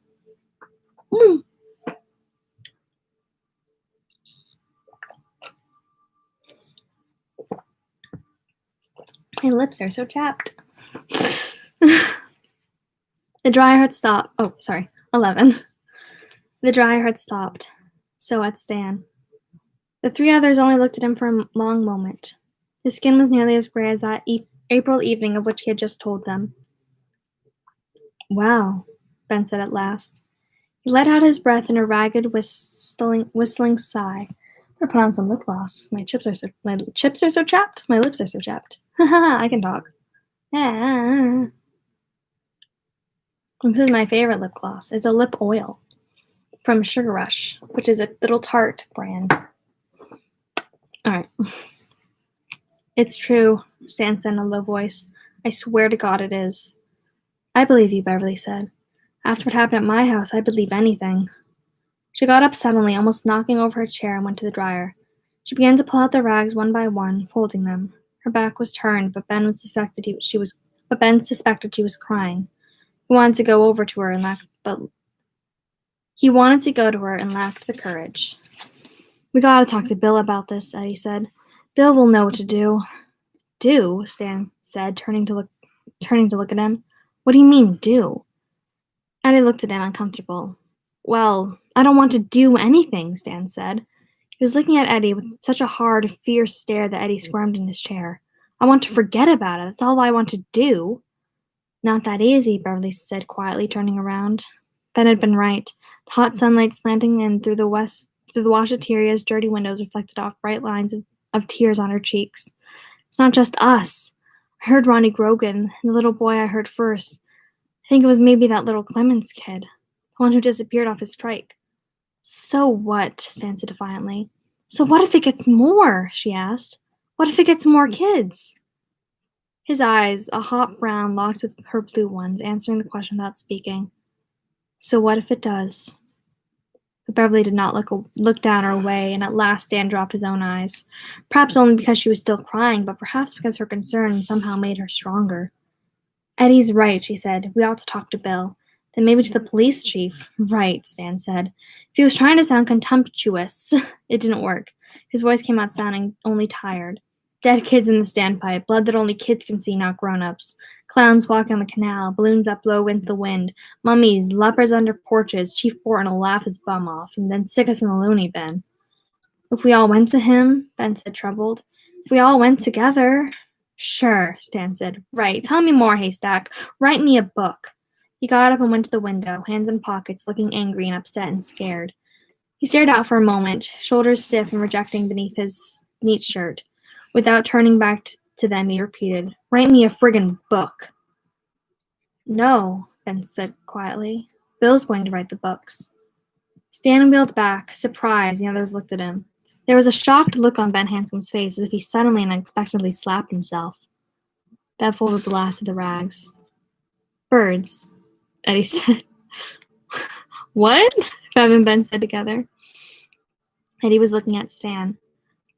My lips are so chapped. The dryer had stopped. 11. The dryer had stopped. So had Stan. The three others only looked at him for a long moment. His skin was nearly as gray as that April evening of which he had just told them. Wow, Ben said at last. He let out his breath in a ragged, whistling sigh. I'm gonna put on some lip gloss. My chips are so chapped. My lips are so chapped. I can talk. Yeah. This is my favorite lip gloss. It's a lip oil from Sugar Rush, which is a little Tarte brand. All right. It's true, Stan said in a low voice. I swear to God it is. I believe you, Beverly said. After what happened at my house, I'd believe anything. She got up suddenly, almost knocking over her chair, and went to the dryer. She began to pull out the rags one by one, folding them. Her back was turned, but Ben suspected she was crying. He wanted to go to her and lacked the courage. We gotta talk to Bill about this, Eddie said. Bill will know what to do. Do? Stan said, turning to look at him. What do you mean, do? Eddie looked at him, uncomfortable. Well, I don't want to do anything, Stan said. He was looking at Eddie with such a hard, fierce stare that Eddie squirmed in his chair. I want to forget about it. That's all I want to do. Not that easy, Beverly said quietly, turning around. Ben had been right. The hot sunlight slanting in through the washateria's dirty windows reflected off bright lines of tears on her cheeks. It's not just us. I heard Ronnie Grogan, and the little boy I heard first. I think it was maybe that little Clemens kid, the one who disappeared off his strike. So what? Stan said defiantly. So what if it gets more? She asked. What if it gets more kids? His eyes, a hot brown, locked with her blue ones, answering the question without speaking. So what if it does? But Beverly did not look down or away, and at last Stan dropped his own eyes. Perhaps only because she was still crying, but perhaps because her concern somehow made her stronger. Eddie's right, she said. We ought to talk to Bill. Then maybe to the police chief. Right, Stan said. If he was trying to sound contemptuous, it didn't work. His voice came out sounding only tired. Dead kids in the standpipe, blood that only kids can see, not grown-ups. Clowns walking on the canal, balloons that blow into the wind, mummies, lepers under porches. Chief Borton will laugh his bum off, and then stick us in the loony bin. If we all went to him, Ben said, troubled. If we all went together. Sure, Stan said. Right. Tell me more, Haystack. Write me a book. He got up and went to the window, hands in pockets, looking angry and upset and scared. He stared out for a moment, shoulders stiff and projecting beneath his neat shirt. Without turning back to them, he repeated, Write me a friggin' book. No, Ben said quietly. Bill's going to write the books. Stan wheeled back, surprised, the others looked at him. There was a shocked look on Ben Hanscom's face, as if he suddenly and unexpectedly slapped himself. Bev folded the last of the rags. Birds, Eddie said. What? Bev and Ben said together. Eddie was looking at Stan.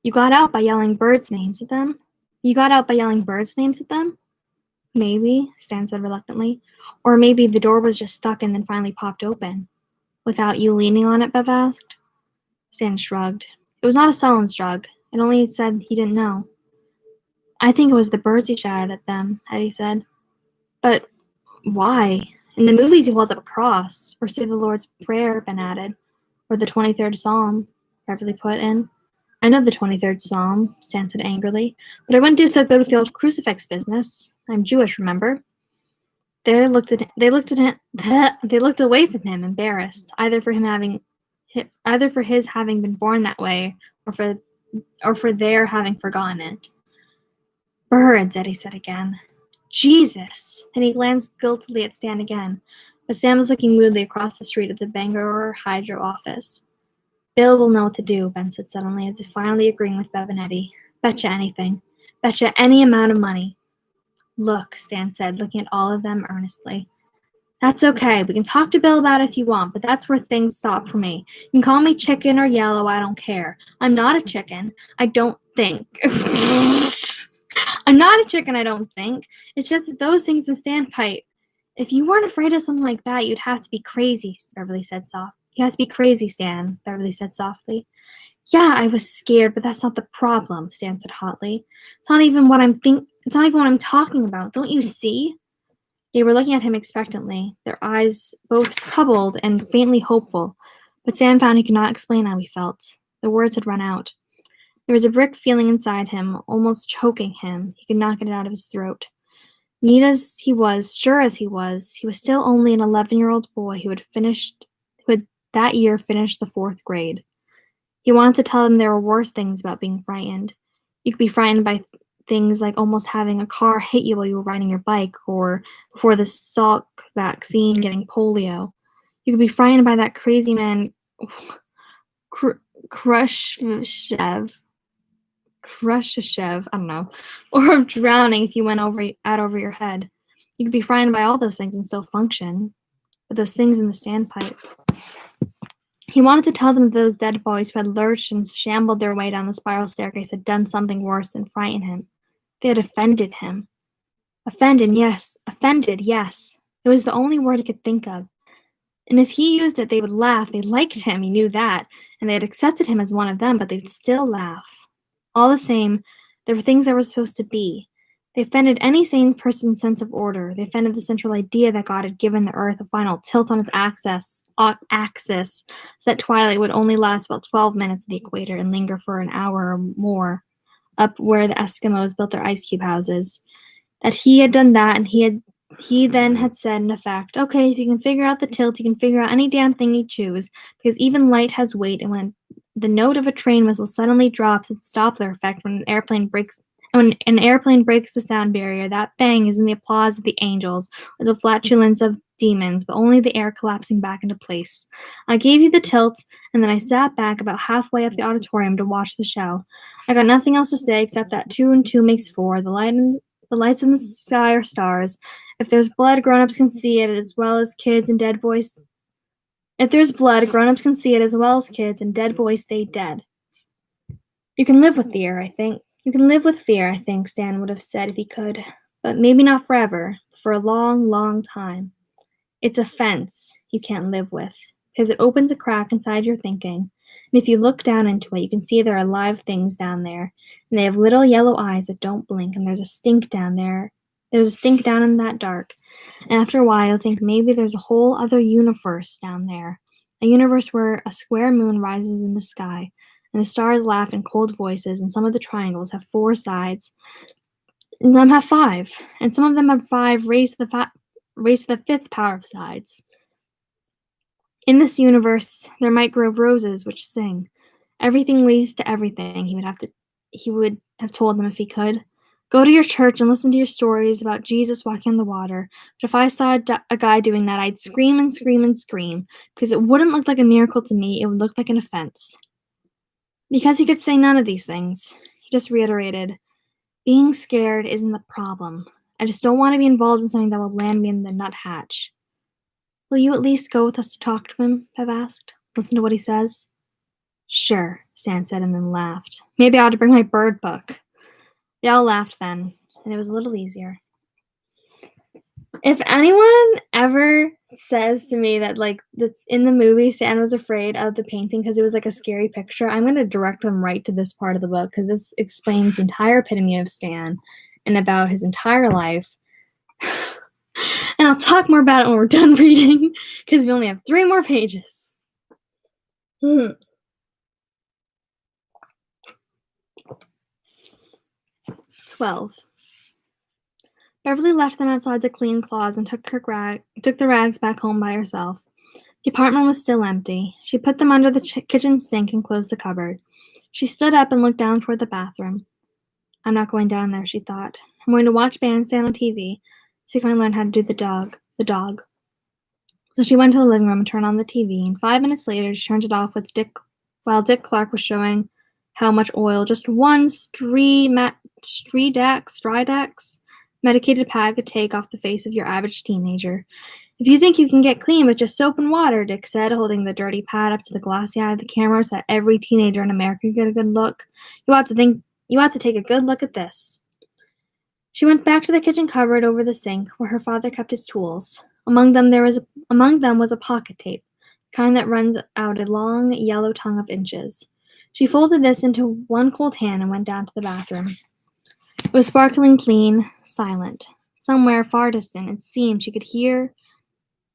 You got out by yelling birds' names at them? Maybe, Stan said reluctantly. Or maybe the door was just stuck and then finally popped open. Without you leaning on it, Bev asked. Stan shrugged. It was not a sullen shrug. It only said he didn't know. I think it was the birds he shouted at them, Eddie said. But why? In the movies he holds up a cross, or say the Lord's Prayer, Ben added. Or the 23rd Psalm, Beverly put in. I know the 23rd Psalm, Stan said angrily, but I wouldn't do so good with the old crucifix business. I'm Jewish, remember? They looked away from him, embarrassed, either for him either for his having been born that way, or for their having forgotten it. Birds, Eddie said again. Jesus! Then he glanced guiltily at Stan again, but Sam was looking moodily across the street at the Bangor Hydro office. Bill will know what to do, Ben said suddenly, as if finally agreeing with Bev and Eddie. Betcha anything. Betcha any amount of money. Look, Stan said, looking at all of them earnestly. That's okay. We can talk to Bill about it if you want, but that's where things stop for me. You can call me chicken or yellow, I don't care. I'm not a chicken. I don't think. I'm not a chicken, I don't think. It's just that those things in the standpipe. If you weren't afraid of something like that, you'd have to be crazy, Beverly said softly. You have to be crazy, Stan, Beverly said softly. Yeah, I was scared, but that's not the problem, Stan said hotly. It's not even what I'm talking about. Don't you see? They were looking at him expectantly, their eyes both troubled and faintly hopeful, but Sam found he could not explain how he felt. The words had run out. There was a brick feeling inside him, almost choking him. He could not get it out of his throat. Neat as he was, sure as he was still only an 11-year-old boy who had that year finished the 4th grade. He wanted to tell them there were worse things about being frightened. You could be frightened by things like almost having a car hit you while you were riding your bike, or before the Salk vaccine, getting polio. You could be frightened by that crazy man, Khrushchev, I don't know, or of drowning if you went out over your head. You could be frightened by all those things and still function. But those things in the standpipe. He wanted to tell them that those dead boys who had lurched and shambled their way down the spiral staircase had done something worse than frighten him. They had offended him. Offended, yes. It was the only word he could think of. And if he used it, they would laugh. They liked him, he knew that, and they had accepted him as one of them, but they'd still laugh. All the same, there were things that were supposed to be. They offended any sane person's sense of order. They offended the central idea that God had given the earth a final tilt on its axis, so that twilight would only last about 12 minutes at the equator and linger for an hour or more up where the Eskimos built their ice cube houses. That he had done that, and he then had said, in effect, okay, if you can figure out the tilt, you can figure out any damn thing you choose, because even light has weight, and when the note of a train whistle suddenly drops its Doppler effect when an airplane breaks the sound barrier, that bang isn't the applause of the angels or the flatulence of demons, but only the air collapsing back into place. I gave you the tilt, and then I sat back about halfway up the auditorium to watch the show. I got nothing else to say except that 2 and 2 makes 4. The lights in the sky are stars. If there's blood, grown-ups can see it as well as kids, and dead boys. If there's blood, grown-ups can see it as well as kids, and dead boys stay dead. You can live with fear, I think. Stan would have said if he could. But maybe not forever. For a long, long time. It's a fence you can't live with, because it opens a crack inside your thinking. And if you look down into it, you can see there are live things down there. And they have little yellow eyes that don't blink, and there's a stink down there. There's a stink down in that dark. And after a while, you'll think maybe there's a whole other universe down there. A universe where a square moon rises in the sky, and the stars laugh in cold voices, and some of the triangles have 4 sides, and some have 5, and some of them have 5 raised to the 5th power of sides. In this universe, there might grow roses which sing. Everything leads to everything, he would have told them if he could. Go to your church and listen to your stories about Jesus walking on the water. But if I saw a guy doing that, I'd scream and scream and scream, because it wouldn't look like a miracle to me, it would look like an offense. Because he could say none of these things, he just reiterated, being scared isn't the problem. I just don't want to be involved in something that will land me in the nuthatch. Will you at least go with us to talk to him? Bev asked. Listen to what he says. Sure, Stan said, and then laughed. Maybe I ought to bring my bird book. They all laughed then, and it was a little easier. If anyone ever says to me that, like, that's in the movie, Stan was afraid of the painting because it was like a scary picture, I'm going to direct them right to this part of the book, because this explains the entire epitome of Stan and about his entire life. And I'll talk more about it when we're done reading, because we only have 3 more pages. 12. Beverly left them outside to clean claws and took the rags back home by herself. The apartment was still empty. She put them under the kitchen sink and closed the cupboard. She stood up and looked down toward the bathroom. I'm not going down there, she thought. I'm going to watch Bandstand on TV, so I can learn how to do the dog. So she went to the living room and turned on the TV, and 5 minutes later she turned it off while Dick Clark was showing how much oil just one Stridax medicated pad could take off the face of your average teenager. If you think you can get clean with just soap and water, Dick said, holding the dirty pad up to the glassy eye of the camera so that every teenager in America could get a good look, you ought to take a good look at this. She went back to the kitchen cupboard over the sink, where her father kept his tools. Among them was a pocket tape, the kind that runs out a long, yellow tongue of inches. She folded this into one cold hand and went down to the bathroom. It was sparkling clean, silent. Somewhere far distant, it seemed she could hear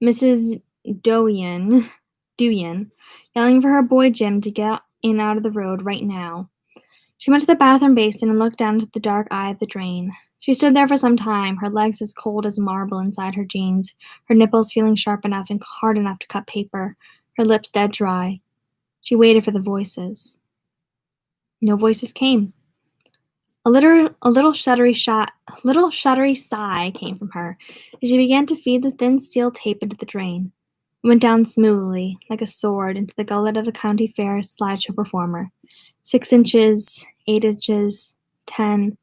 Mrs. Doyen yelling for her boy Jim to get in out of the road right now. She went to the bathroom basin and looked down into the dark eye of the drain. She stood there for some time, her legs as cold as marble inside her jeans, her nipples feeling sharp enough and hard enough to cut paper, her lips dead dry. She waited for the voices. No voices came. A little shuddery sigh came from her as she began to feed the thin steel tape into the drain. It went down smoothly, like a sword, into the gullet of a county fair slideshow performer. 6 inches, 8 inches, 10.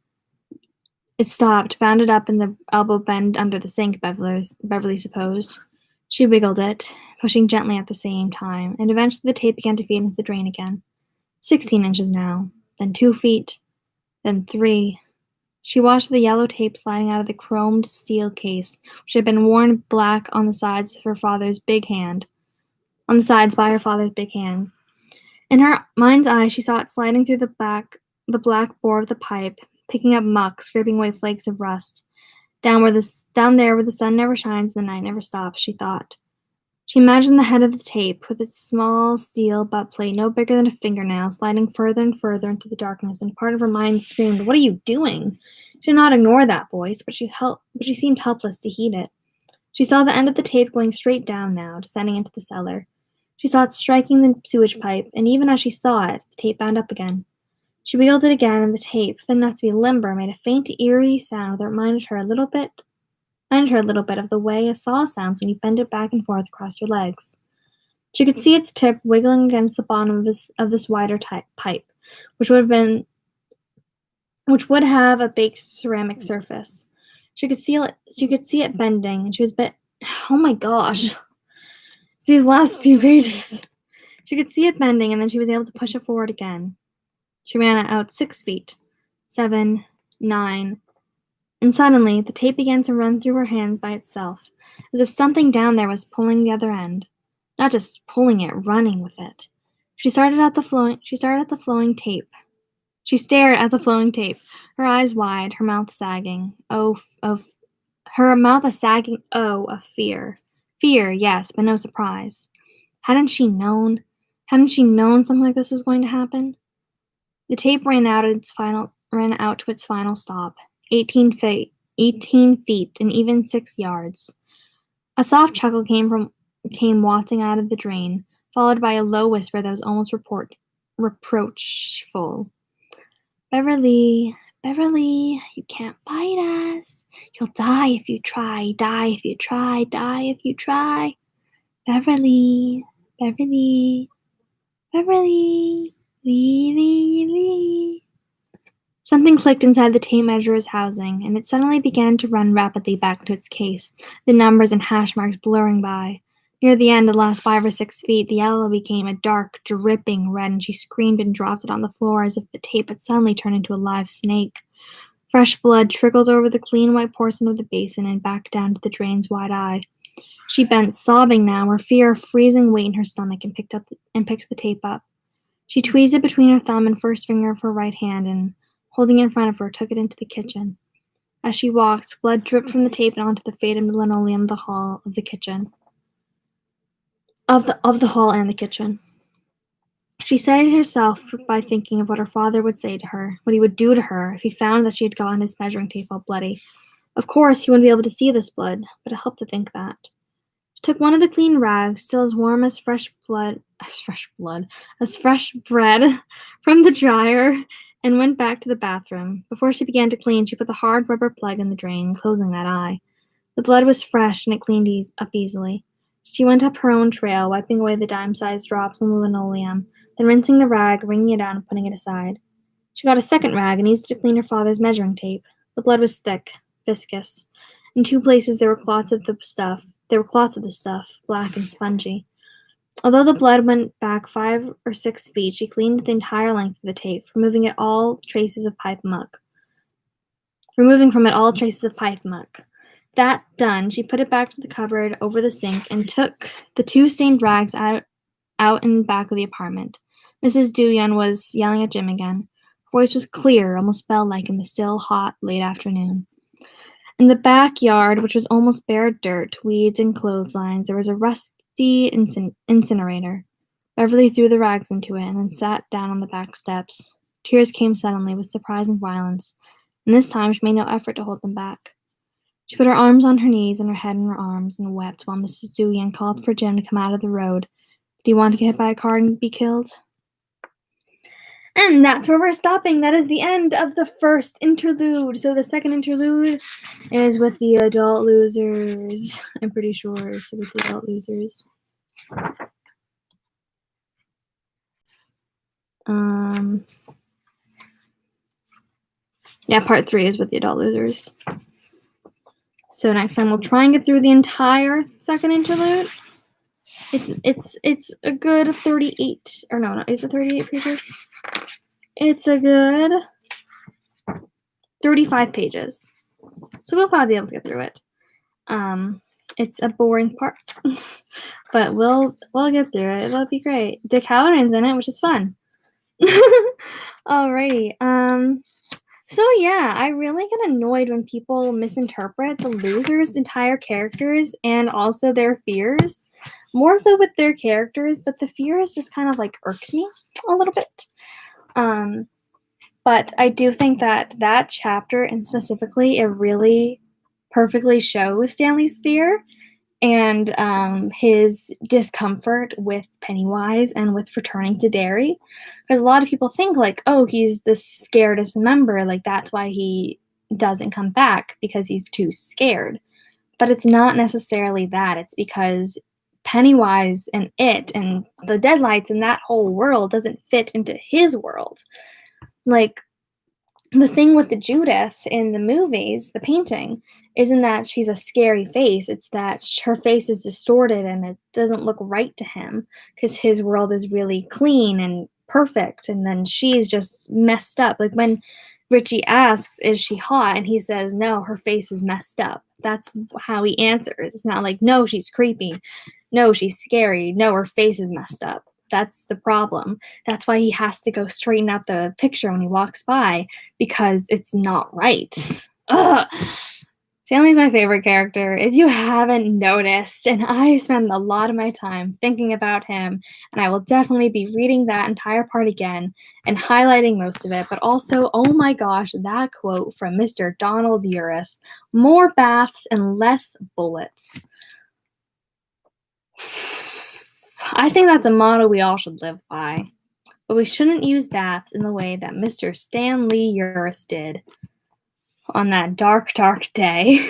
It stopped, bounded up in the elbow bend under the sink, Beverly supposed. She wiggled it, pushing gently at the same time, and eventually the tape began to feed into the drain again. 16 inches now, then 2 feet, then 3. She watched the yellow tape sliding out of the chromed steel case, which had been worn black on the sides by her father's big hand. In her mind's eye, she saw it sliding through the black bore of the pipe, picking up muck, scraping away flakes of rust. Down there where the sun never shines and the night never stops, she thought. She imagined the head of the tape, with its small steel butt plate no bigger than a fingernail, sliding further and further into the darkness, and part of her mind screamed, "What are you doing?" She did not ignore that voice, but she seemed helpless to heed it. She saw the end of the tape going straight down now, descending into the cellar. She saw it striking the sewage pipe, and even as she saw it, the tape bound up again. She wheeled it again, and the tape, thin enough to be limber, made a faint, eerie sound that reminded her a little bit of the way a saw sounds when you bend it back and forth across your legs. She could see its tip wiggling against the bottom of this wider pipe, which would have a baked ceramic surface. She could see it bending, and she was oh my gosh. It's these last 2 pages. She could see it bending, and then she was able to push it forward again. She ran it out 6 feet, 7, 9, and suddenly the tape began to run through her hands by itself, as if something down there was pulling the other end. Not just pulling it, running with it. She stared at the flowing tape. Her eyes wide, her mouth sagging. Of fear. Fear, yes, but no surprise. Hadn't she known something like this was going to happen? The tape ran out to its final stop, 18 feet and even 6 yards. A soft chuckle came wafting out of the drain, followed by a low whisper that was almost reproachful. Beverly, you can't bite us. You'll die if you try, die if you try, die if you try. Beverly, wee. Something clicked inside the tape measurer's housing, and it suddenly began to run rapidly back to its case, the numbers and hash marks blurring by. Near the end, the last 5 or 6 feet, the yellow became a dark, dripping red, and she screamed and dropped it on the floor as if the tape had suddenly turned into a live snake. Fresh blood trickled over the clean white porcelain of the basin and back down to the drain's wide eye. She bent, sobbing now, her fear of freezing weight in her stomach, and picked the tape up. She tweezed it between her thumb and first finger of her right hand, and, holding it in front of her, took it into the kitchen. As she walked, blood dripped from the tape and onto the faded linoleum of the hall and the kitchen. She steadied herself by thinking of what her father would say to her, what he would do to her if he found that she had gotten his measuring tape all bloody. Of course, he wouldn't be able to see this blood, but it helped to think that. She took one of the clean rags, still as warm as fresh bread from the dryer, and went back to the bathroom. Before she began to clean, she put the hard rubber plug in the drain, closing that eye. The blood was fresh, and it cleaned up easily. She went up her own trail, wiping away the dime-sized drops on the linoleum, then rinsing the rag, wringing it out, and putting it aside. She got a second rag and used it to clean her father's measuring tape. The blood was thick, viscous. In two places there were clots of the stuff, black and spongy. Although the blood went back 5 or 6 feet, she cleaned the entire length of the tape, removing from it all traces of pipe muck. That done, she put it back to the cupboard over the sink and took the 2 stained rags out in back of the apartment. Mrs. Duyan was yelling at Jim again. Her voice was clear, almost bell-like in the still, hot, late afternoon. In the backyard, which was almost bare dirt, weeds, and clotheslines, there was a rusty incinerator. Beverly threw the rags into it and then sat down on the back steps. Tears came suddenly, with surprise and violence, and this time she made no effort to hold them back. She put her arms on her knees and her head in her arms and wept while Mrs. Duyan called for Jim to come out of the road. Did he want to get hit by a car and be killed? And that's where we're stopping. That is the end of the first interlude. So the second interlude is with the adult losers. I'm pretty sure it's with the adult losers. Yeah, part 3 is with the adult losers. So next time we'll try and get through the entire second interlude. It's a good 38, or no, is it 38 pages? It's a good 35 pages. So we'll probably be able to get through it. It's a boring part, but we'll get through it. It'll be great. Dick Halloran's in it, which is fun. Alrighty. So yeah, I really get annoyed when people misinterpret the losers' entire characters and also their fears. More so with their characters, but the fears just kind of like irks me a little bit. But I do think that chapter, and specifically, it really perfectly shows Stanley's fear and his discomfort with Pennywise and with returning to Derry. Because a lot of people think, like, oh, he's the scaredest member, like, that's why he doesn't come back, because he's too scared. But it's not necessarily that. It's because Pennywise and it and the Deadlights and that whole world doesn't fit into his world. Like, the thing with the Judith in the movies, the painting, isn't that she's a scary face. It's that her face is distorted and it doesn't look right to him because his world is really clean and perfect, and then she's just messed up. Like when Richie asks, is she hot? And he says, no, her face is messed up. That's how he answers. It's not like, no, she's creepy. No, she's scary. No, her face is messed up. That's the problem. That's why he has to go straighten out the picture when he walks by, because it's not right. Ugh. Stanley's my favorite character, if you haven't noticed, and I spend a lot of my time thinking about him, and I will definitely be reading that entire part again and highlighting most of it, but also, oh my gosh, that quote from Mr. Donald Uris, more baths and less bullets. I think that's a motto we all should live by, but we shouldn't use baths in the way that Mr. Stanley Uris did on that dark, dark day.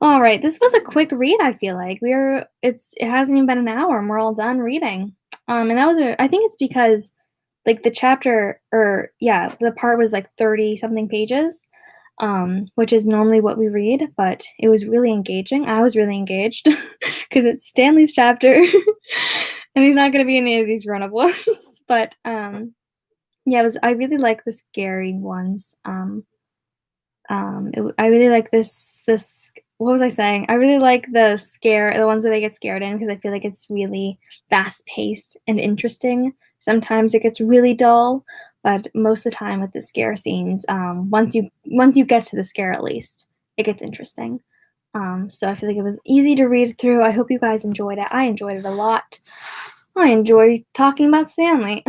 All right, this was a quick read. I feel like it hasn't even been an hour, and we're all done reading. And that was I think it's because like the chapter, the part was like 30 something pages, which is normally what we read, but it was really engaging. I was really engaged because it's Stanley's chapter, and he's not going to be in any of these grown-up ones. But I really like the scary ones. I really like this. What was I saying? I really like the ones where they get scared in, because I feel like it's really fast-paced and interesting. Sometimes it gets really dull, but most of the time with the scare scenes, once you get to the scare, at least it gets interesting. So I feel like it was easy to read through. I hope you guys enjoyed it. I enjoyed it a lot. I enjoy talking about Stanley.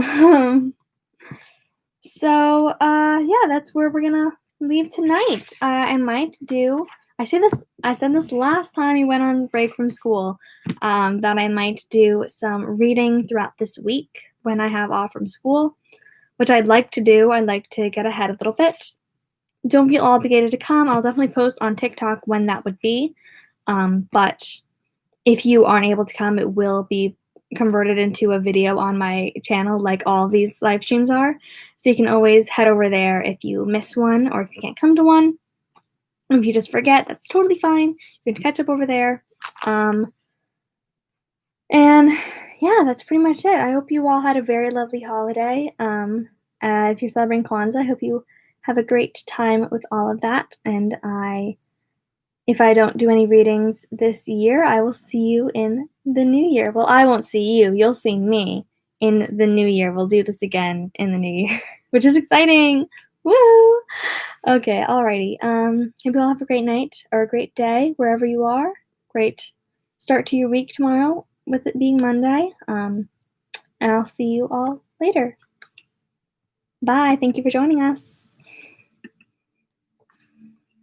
So that's where we're gonna leave tonight. I might do I said this last time we went on break from school, that I might do some reading throughout this week when I have off from school, which I'd like to do. I'd like to get ahead a little bit. Don't feel obligated to come. I'll definitely post on TikTok when that would be. But if you aren't able to come, it will be converted into a video on my channel like all these live streams are. So you can always head over there if you miss one or if you can't come to one. If you just forget, that's totally fine. You can catch up over there. And yeah, that's pretty much it. I hope you all had a very lovely holiday. If you're celebrating Kwanzaa, I hope you have a great time with all of that. And if I don't do any readings this year, I will see you in the new year. Well, I won't see you. You'll see me in the new year. We'll do this again in the new year, which is exciting. Woo! Okay, alrighty. Hope you all have a great night or a great day wherever you are. Great start to your week tomorrow with it being Monday. And I'll see you all later. Bye. Thank you for joining us.